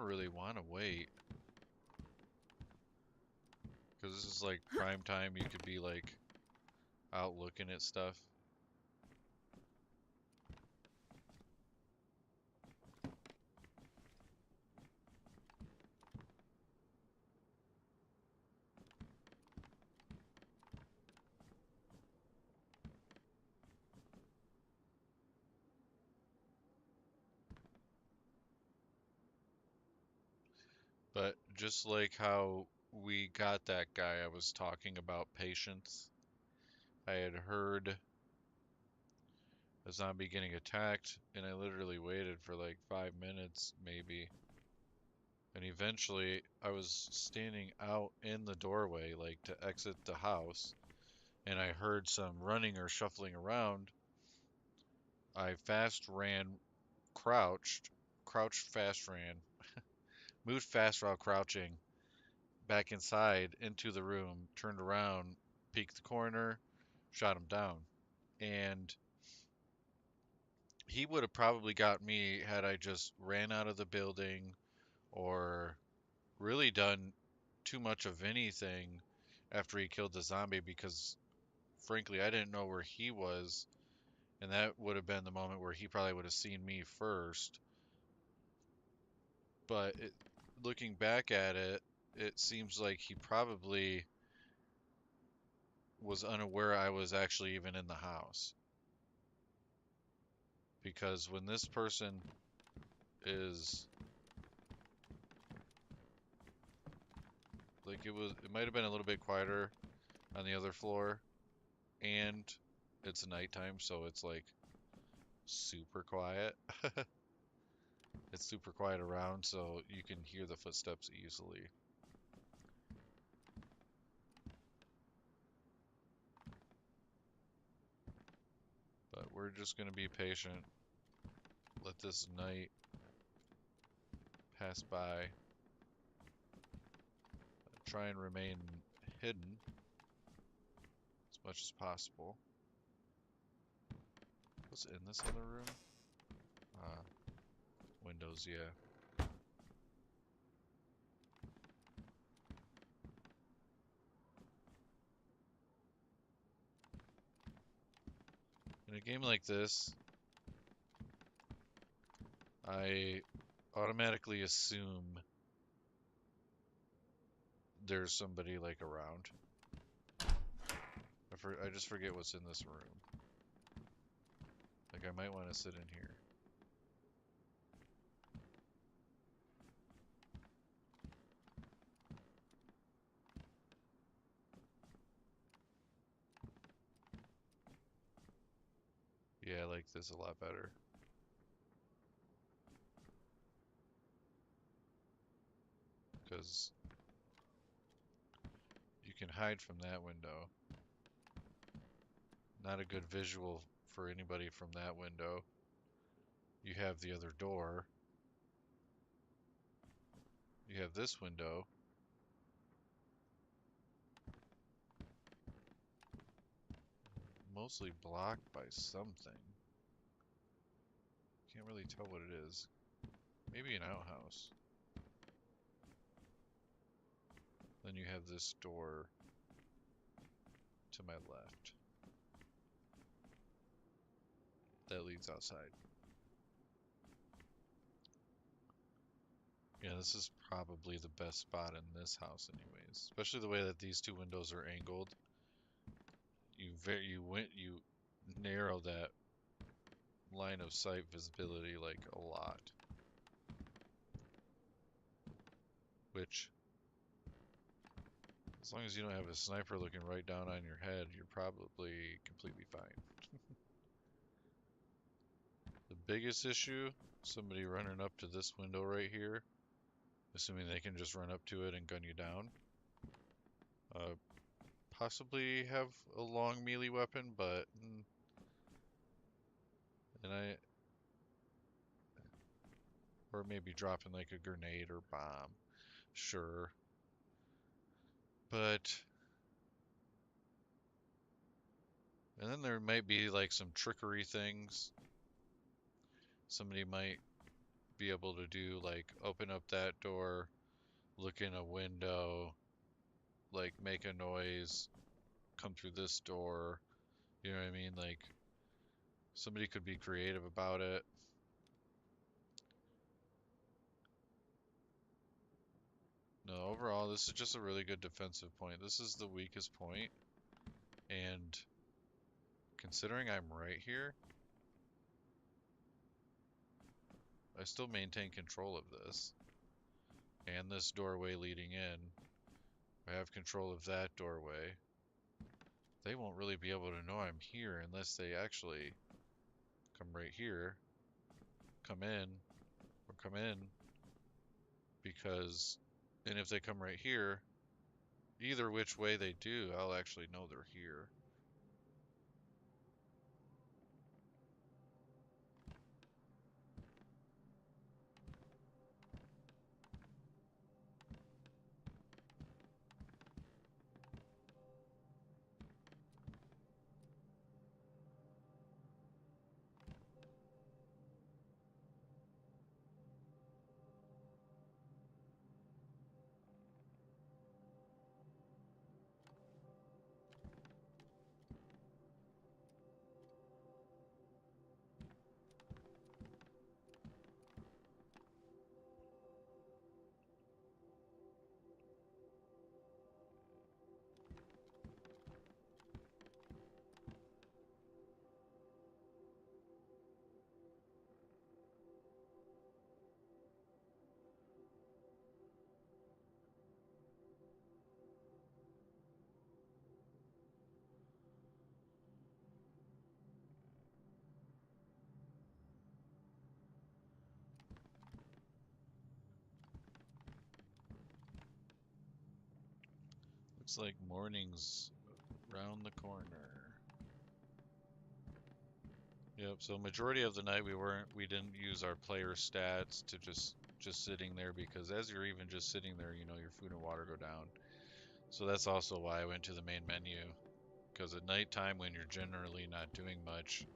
really want to wait. Because this is like prime time, you could be like out looking at stuff. But just like how we got that guy, I was talking about patience. I had heard a zombie getting attacked, and I literally waited for like 5 minutes, maybe. And eventually, I was standing out in the doorway, like to exit the house, and I heard some running or shuffling around. I fast ran, crouched, fast ran, moved fast while crouching, back inside into the room, turned around, peeked the corner, shot him down. And he would have probably got me had I just ran out of the building or really done too much of anything after he killed the zombie because frankly I didn't know where he was, and that would have been the moment where he probably would have seen me first. But looking back at it, it seems like he probably was unaware I was actually even in the house. Because when this person is like, it might have been a little bit quieter on the other floor, and it's nighttime, so it's like super quiet. It's super quiet around, so you can hear the footsteps easily. But we're just gonna be patient. Let this night pass by. Try and remain hidden as much as possible. What's in this other room? Windows, yeah. In a game like this, I automatically assume there's somebody like around. I just forget what's in this room. Like I might want to sit in here. Yeah, I like this a lot better. Because you can hide from that window. Not a good visual for anybody from that window. You have the other door. You have this window. Mostly blocked by something. Can't really tell what it is. Maybe an outhouse. Then you have this door to my left. That leads outside. Yeah, this is probably the best spot in this house anyways. Especially the way that these two windows are angled. You narrow that line of sight visibility like a lot. Which, as long as you don't have a sniper looking right down on your head, you're probably completely fine. The biggest issue, somebody running up to this window right here, assuming they can just run up to it and gun you down. Possibly have a long melee weapon, but or maybe dropping like a grenade or bomb, sure. But and then there might be like some trickery things. Somebody might be able to do like open up that door, look in a window, like make a noise, come through this door. You know what I mean? Like somebody could be creative about it. No, overall, this is just a really good defensive point. This is the weakest point, and considering I'm right here, I still maintain control of this. And this doorway leading in. I have control of that doorway. They won't really be able to know I'm here unless they actually come right here, come in, or come in, because, and if they come right here, either which way they do, I'll actually know they're here. Looks like morning's round the corner. Yep, so majority of the night we didn't use our player stats to just sitting there, because as you're even just sitting there, you know, your food and water go down. So that's also why I went to the main menu, because at nighttime when you're generally not doing much,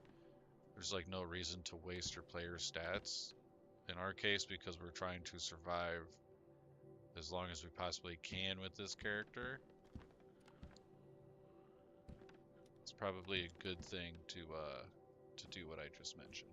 there's like no reason to waste your player stats. In our case, because we're trying to survive as long as we possibly can with this character, it's probably a good thing to do what I just mentioned.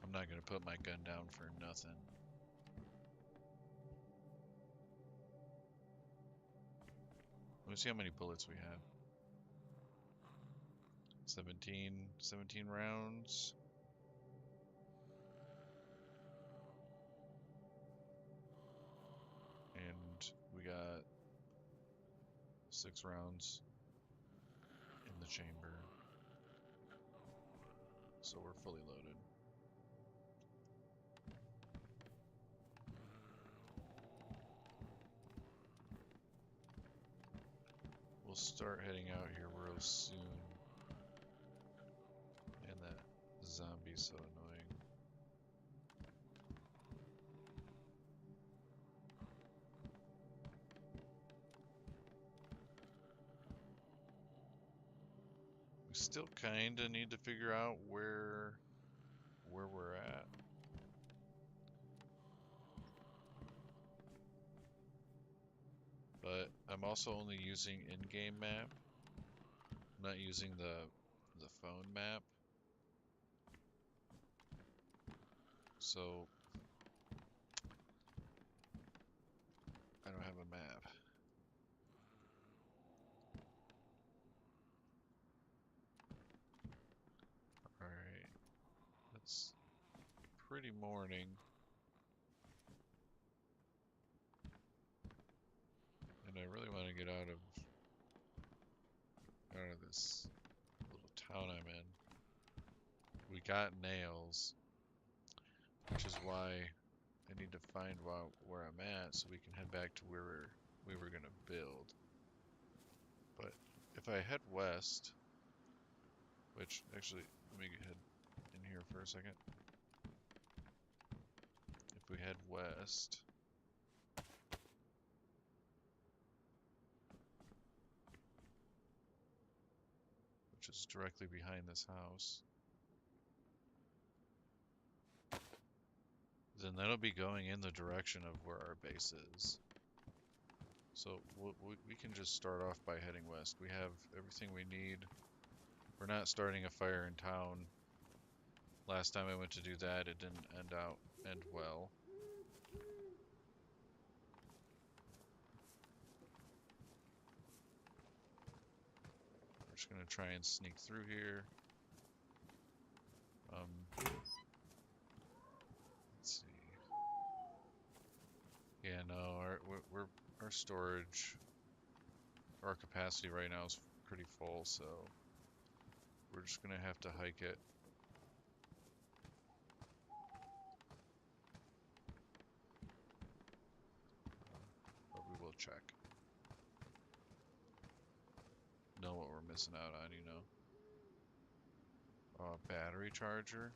I'm not gonna put my gun down for nothing. Let me see how many bullets we have. 17 rounds. And we got 6 rounds in the chamber. So we're fully loaded. We'll start heading out here real soon. And that zombie's so annoying. We still kinda need to figure out where we're at. But I'm also only using in-game map. I'm not using the phone map. So I don't have a map. Alright. It's pretty morning. And I really want to get out of this little town I'm in. We got nails, which is why I need to find where I'm at so we can head back to where we were gonna build. But if I head west, which actually, let me head in here for a second. If we head west, which is directly behind this house, then that'll be going in the direction of where our base is. So we can just start off by heading west. We have everything we need. We're not starting a fire in town. Last time I went to do that, it didn't end well. We're just gonna try and sneak through here. Let's see. Yeah, no, our storage, our capacity right now is pretty full, so we're just gonna have to hike it. But we will check. Know what we're missing out on, you know. Battery charger.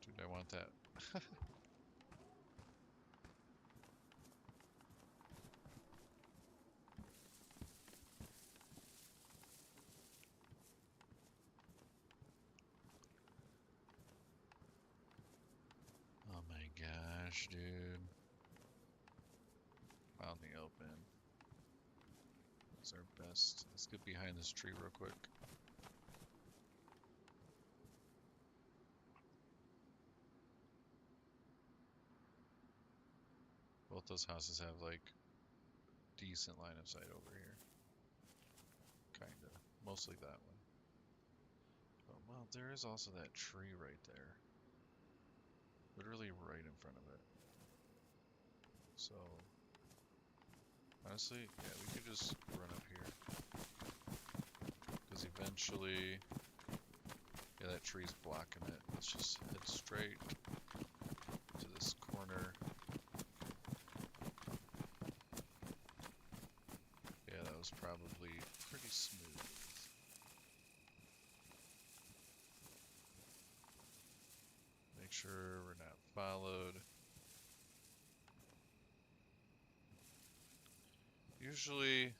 Dude, I want that. Oh my gosh, dude. Out in the open. That's our best. Let's get behind this tree real quick. Both those houses have like decent line of sight over here. Kinda. Mostly that one. But, well, there is also that tree right there. Literally right in front of it. So, honestly, yeah, we could just run up here. Because eventually, yeah, that tree's blocking it. Let's just head straight to this corner. Yeah, that was probably pretty smooth. Make sure we're not followed. Usually,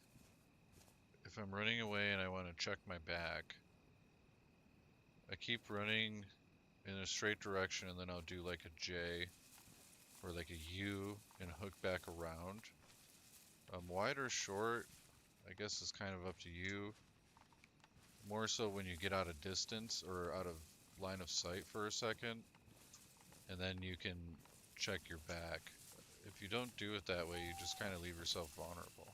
if I'm running away and I want to check my back, I keep running in a straight direction and then I'll do like a J or like a U and hook back around. Wide or short, I guess is kind of up to you. More so when you get out of distance or out of line of sight for a second, and then you can check your back. If you don't do it that way, you just kind of leave yourself vulnerable.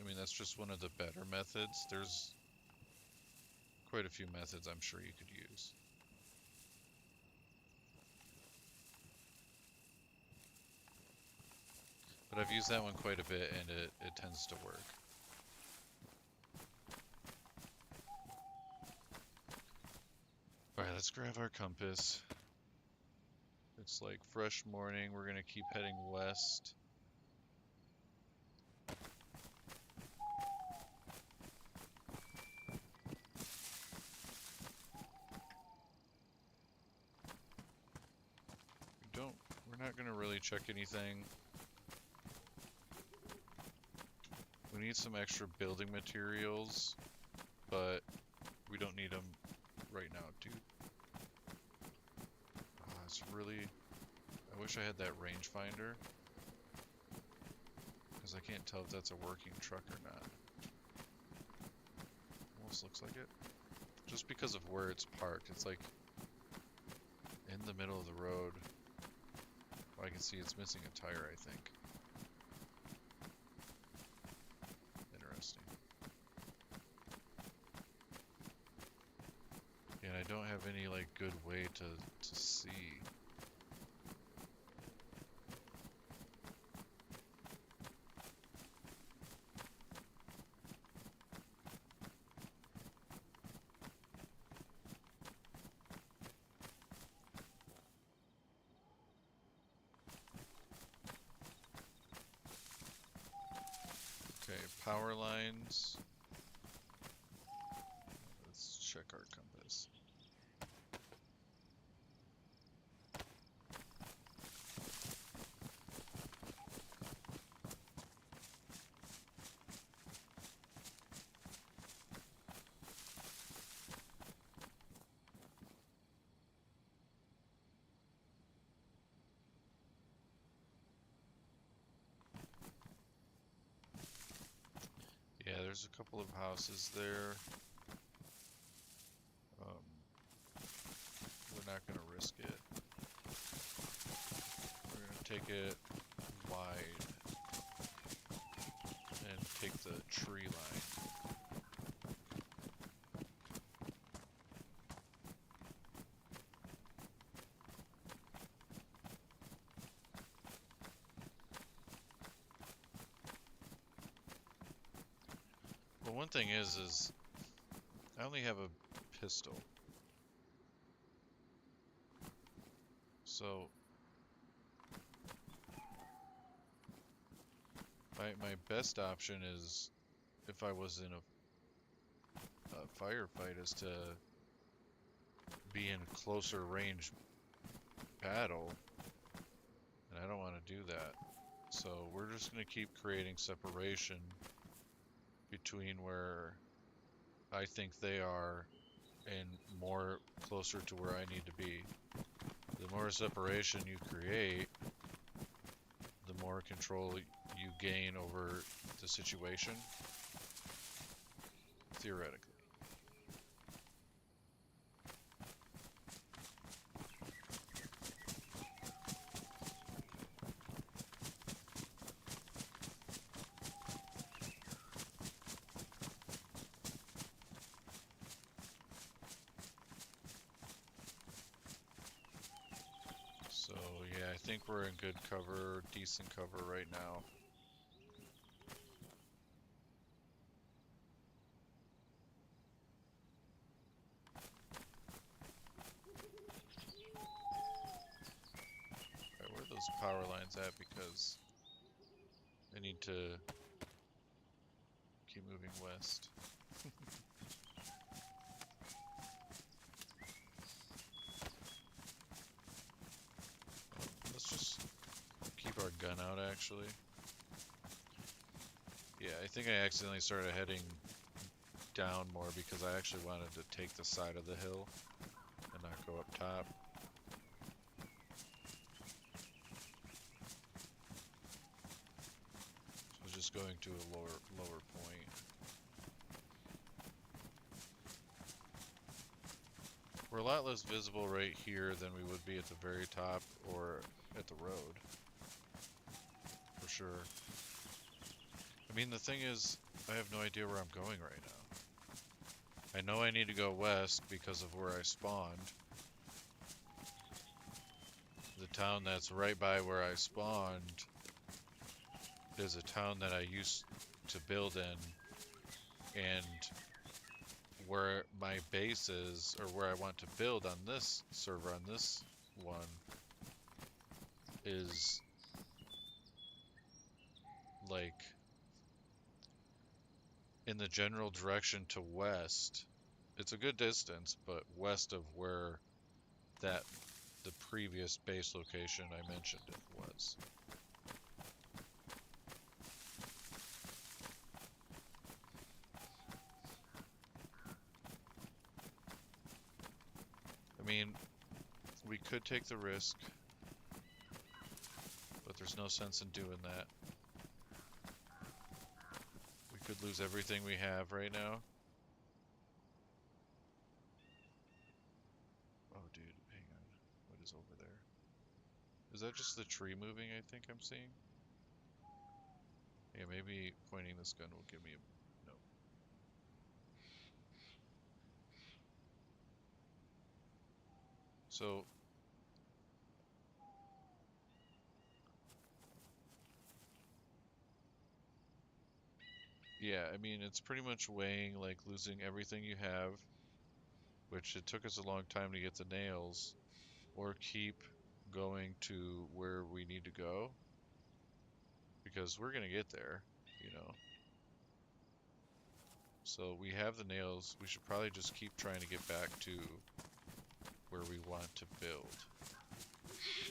I mean, that's just one of the better methods. There's quite a few methods I'm sure you could use. But I've used that one quite a bit, and it tends to work. Alright, let's grab our compass. It's like fresh morning. We're gonna keep heading west. We're not gonna really check anything. We need some extra building materials, but we don't need them right now, dude. It's really... I wish I had that rangefinder, because I can't tell if that's a working truck or not. Almost looks like it. Just because of where it's parked, it's like in the middle of the road. I can see it's missing a tire, I think. Interesting. And I don't have any like good way to see. Okay, power lines. Let's check our compass. Yeah, there's a couple of houses there. We're not gonna risk it. We're gonna take it wide and take the tree line. Well, one thing is I only have a pistol. So my best option is, if I was in a firefight, is to be in closer range battle, and I don't want to do that. So we're just going to keep creating separation between where I think they are and more closer to where I need to be. The more separation you create, the more control you gain over the situation, theoretically. So yeah, I think we're in good cover, decent cover right now. Alright, where are those power lines at? Because I need to keep moving west. Let's just keep our gun out, actually. Yeah, I think I accidentally started heading down more because I actually wanted to take the side of the hill and not go up top. just going to a lower point. We're a lot less visible right here than we would be at the very top or at the road. For sure. I mean, the thing is, I have no idea where I'm going right now. I know I need to go west because of where I spawned. The town that's right by where I spawned is a town that I used to build in, and where my base is, or where I want to build on this server, on this one, is like in the general direction to west. It's a good distance, but west of where that the previous base location I mentioned it was. I mean, we could take the risk, but there's no sense in doing that. We could lose everything we have right now. Oh, dude, hang on. What is over there? Is that just the tree moving I think I'm seeing? Yeah, maybe pointing this gun will give me a... No. So... yeah, I mean, it's pretty much weighing, like, losing everything you have, which it took us a long time to get the nails, or keep going to where we need to go, because we're gonna get there, you know. So we have the nails, we should probably just keep trying to get back to where we want to build.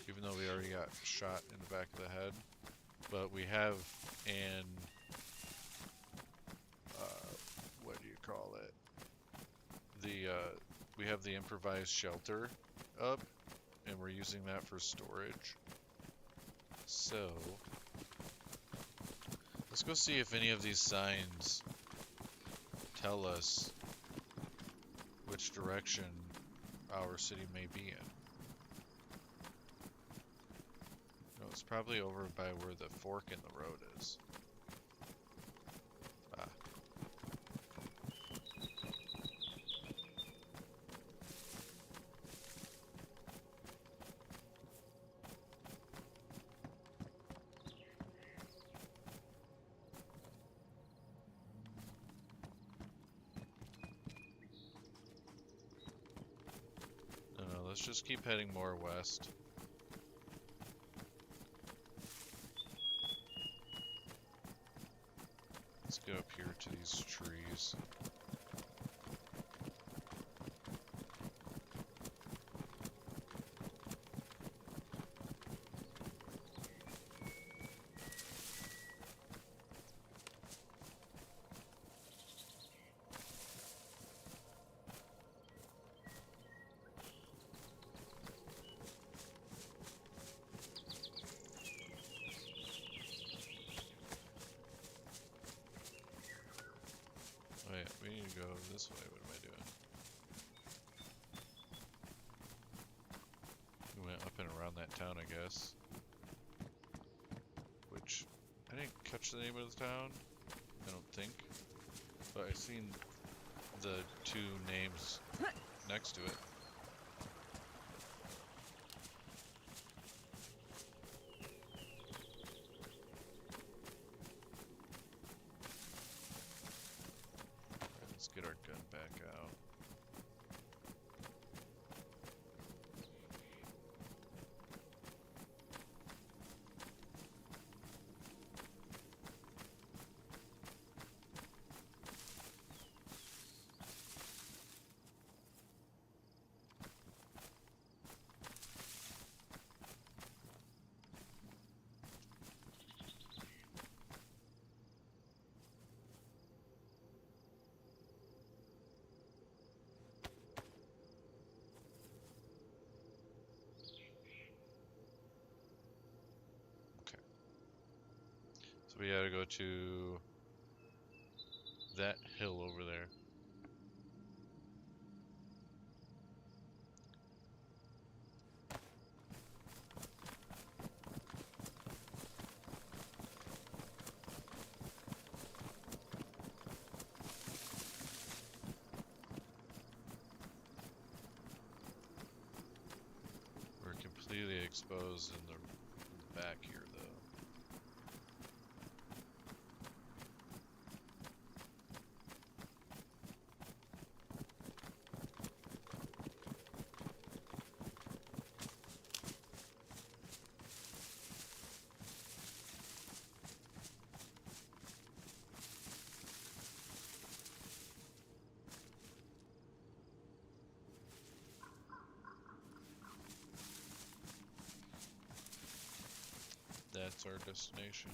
Even though we already got shot in the back of the head. But we have an... what do you call it? We have the improvised shelter up, and we're using that for storage. So, let's go see if any of these signs tell us which direction our city may be in. No, it's probably over by where the fork in the road is. Ah. No, let's just keep heading more west. Let's get up here to these trees. Wait, we need to go this way. What am I doing? We went up and around that town, I guess. Which, I didn't catch the name of the town, I don't think. But I seen the two names next to it. Let's get our gun back out. We gotta go to that hill over there. We're completely exposed in the back here, though. That's our destination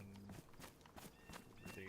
over there.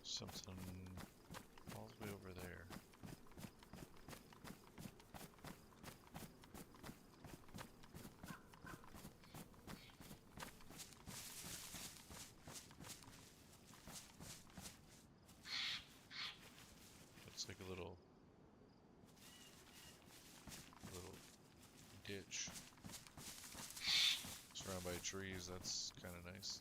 Something all the way over there. It's like a little ditch surrounded by trees. That's kind of nice.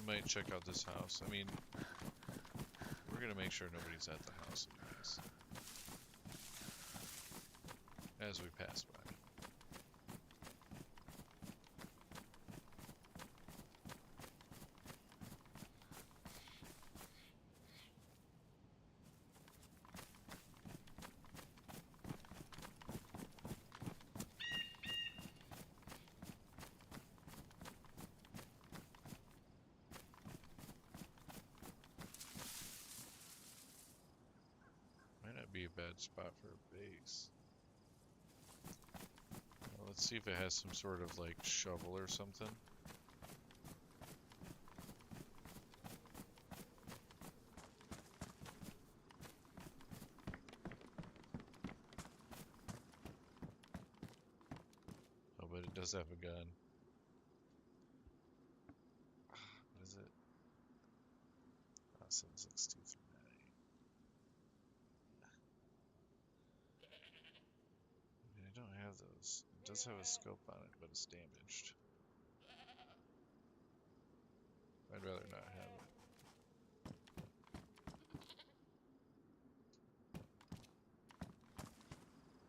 Might check out this house. I mean, we're gonna make sure nobody's at the house anyways, as we pass by. Be a bad spot for a base. Well, let's see if it has some sort of like shovel or something. Oh, but it does have a gun. What is it? 76239. I don't have those. It does have a scope on it, but it's damaged. I'd rather not have it.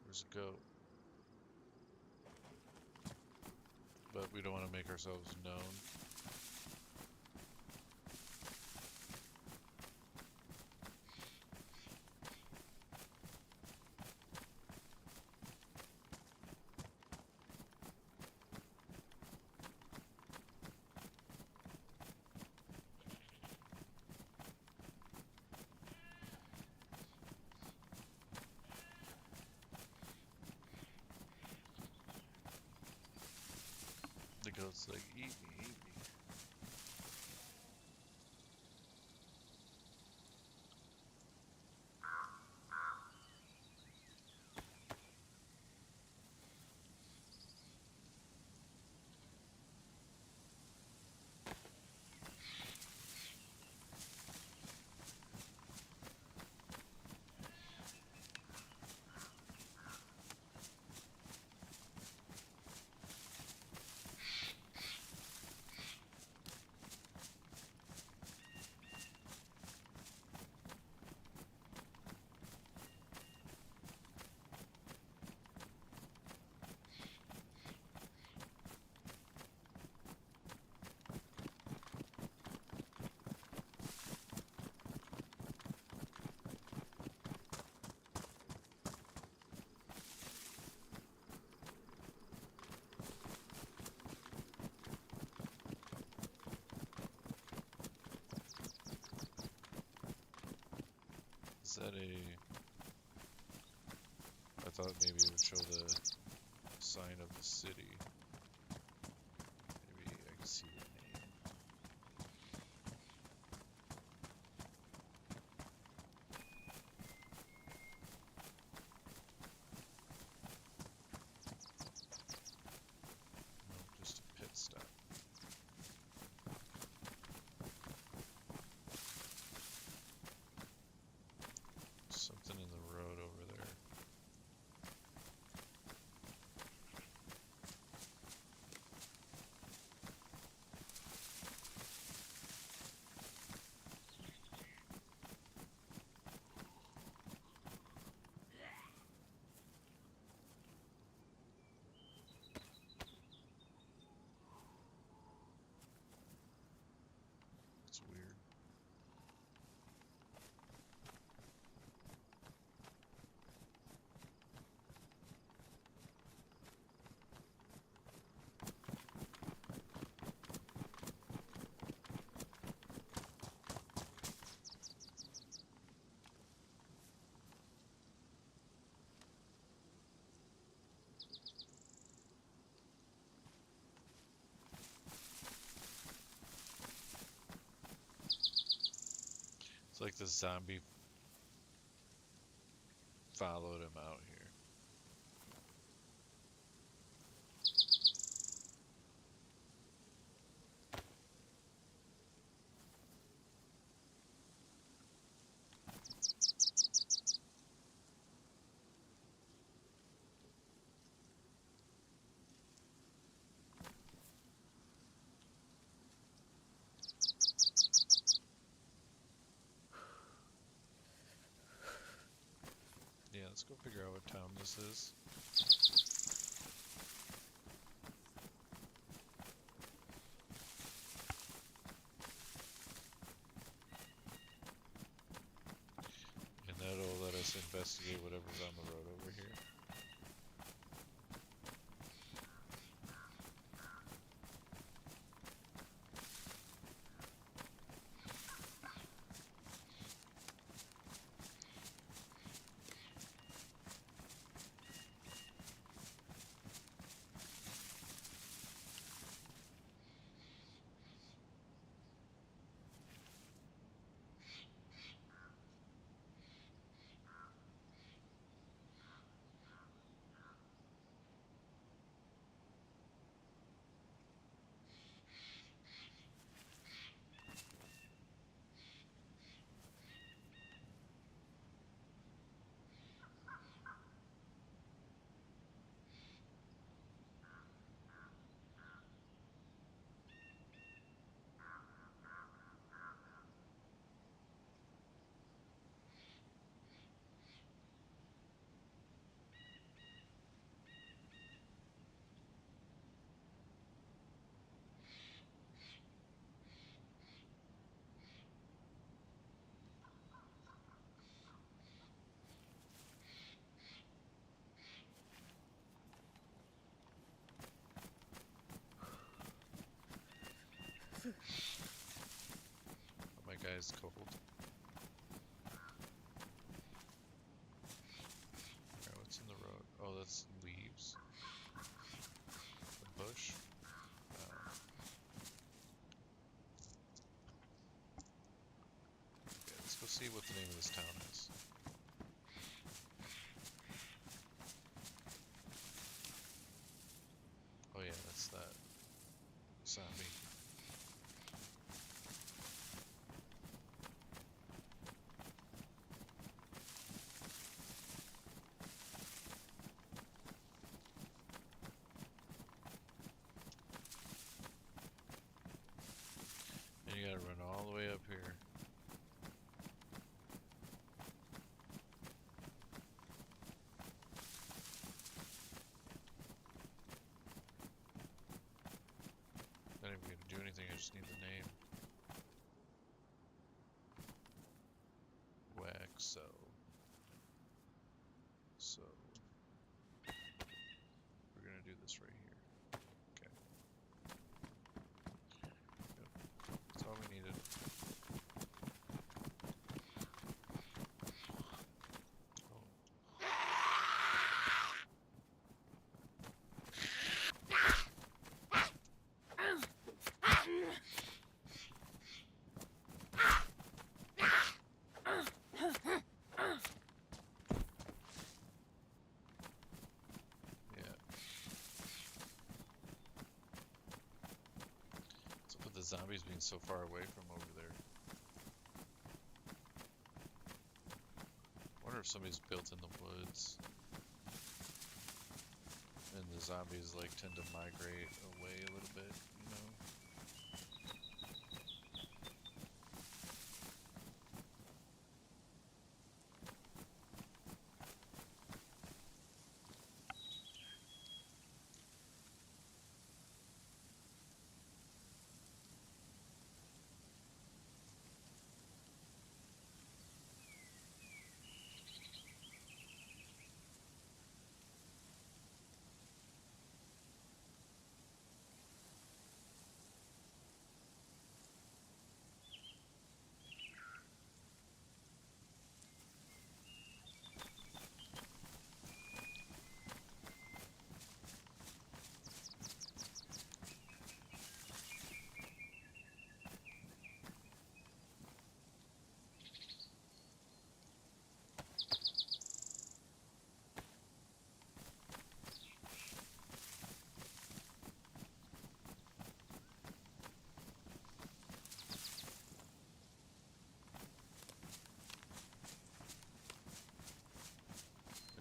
There's a goat. But we don't want to make ourselves known. The goat's like, eat me, eat me. Is that a... I thought maybe it would show the sign of the city. Maybe I can see the name. Nope, just a pit stop. Something in the road over there. It's weird. It's like the zombie followed him out here. Yeah, let's go figure out what town this is. And that'll let us investigate whatever's on the road over here. Oh, my guy's cold. Alright, what's in the road? Oh, that's leaves. A bush. Okay, let's go see what the name of this town is. Oh yeah, that's that zombie. And you gotta run all the way up here. Not even gonna do anything, I just need the name. Waxo. So we're gonna do this right here. Okay. Yep. That's all we needed. Zombies being so far away from over there. I wonder if somebody's built in the woods. And the zombies like tend to migrate away a little bit, you know?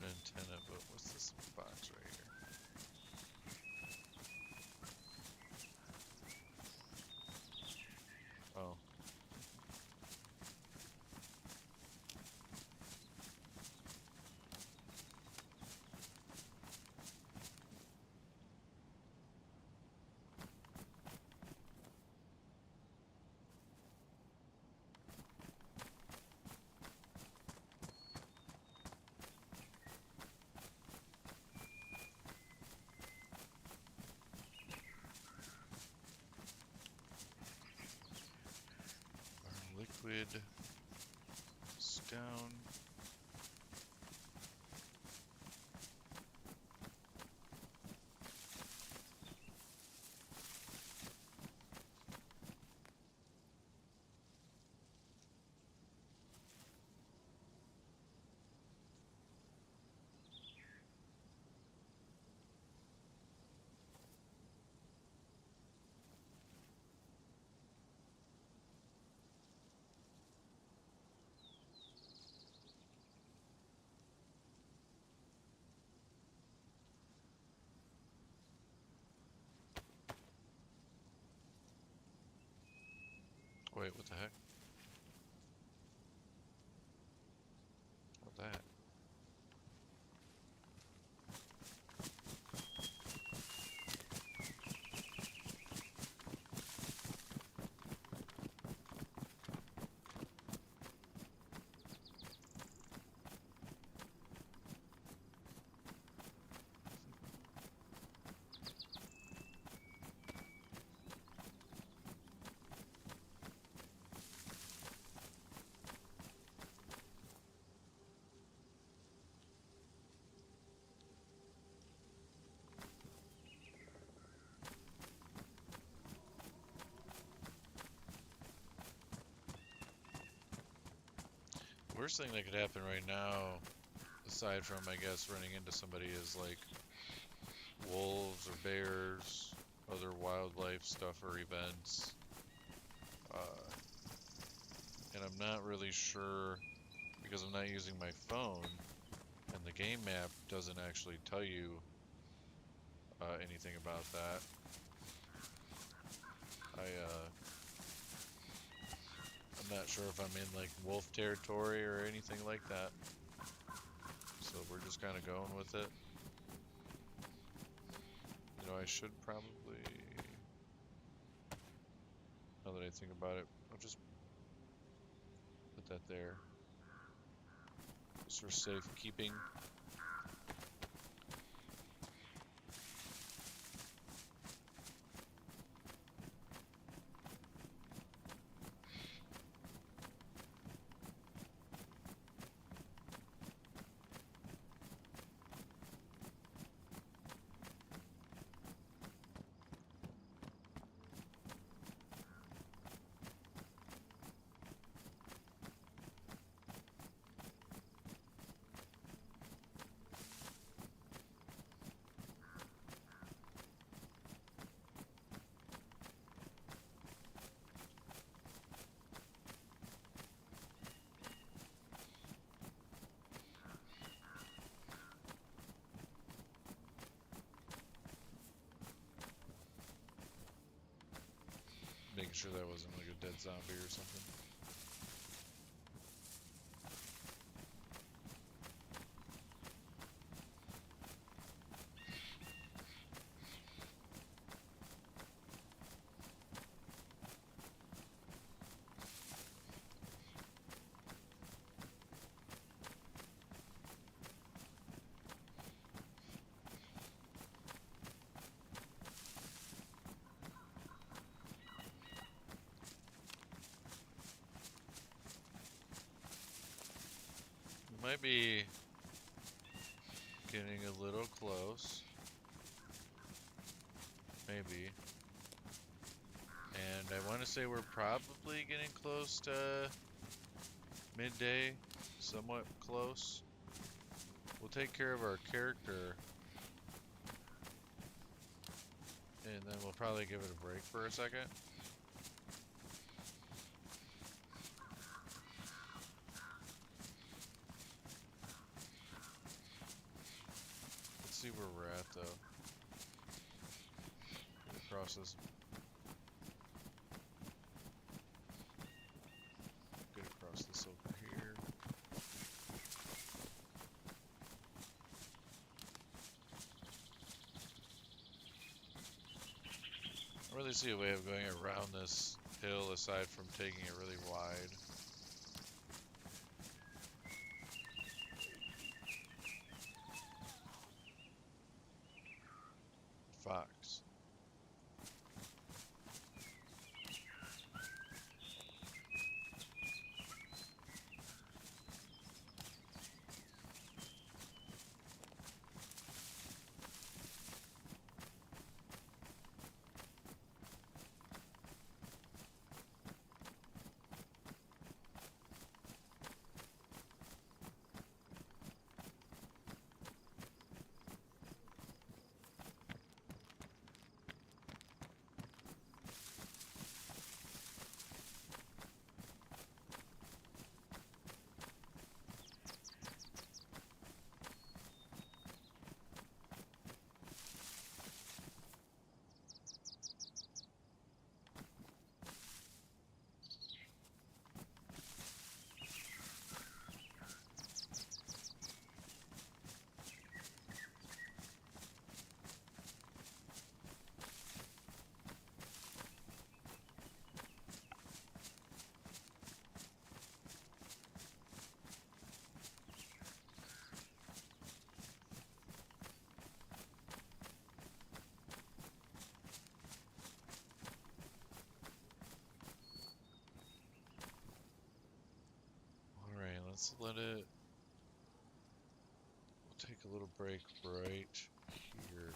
An antenna, but what's this box right here? Oh. Our liquid is down. Wait, what the heck? How's that? Worst thing that could happen right now, aside from, I guess, running into somebody, is like wolves or bears, other wildlife stuff or events. And I'm not really sure, because I'm not using my phone, and the game map doesn't actually tell you anything about that. I'm not sure if I'm in like wolf territory or anything like that. So we're just kind of going with it. You know, I should probably, now that I think about it, I'll just put that there. Just for safekeeping. making sure that wasn't like a dead zombie or something. Might be getting a little close. Maybe. And I want to say we're probably getting close to midday. Somewhat close. We'll take care of our character. And then we'll probably give it a break for a second. Let's see where we're at though. Get across this. Get across this over here. I don't really see a way of going around this hill aside from taking it really wide. Fox. Let's let it. We'll take a little break right here.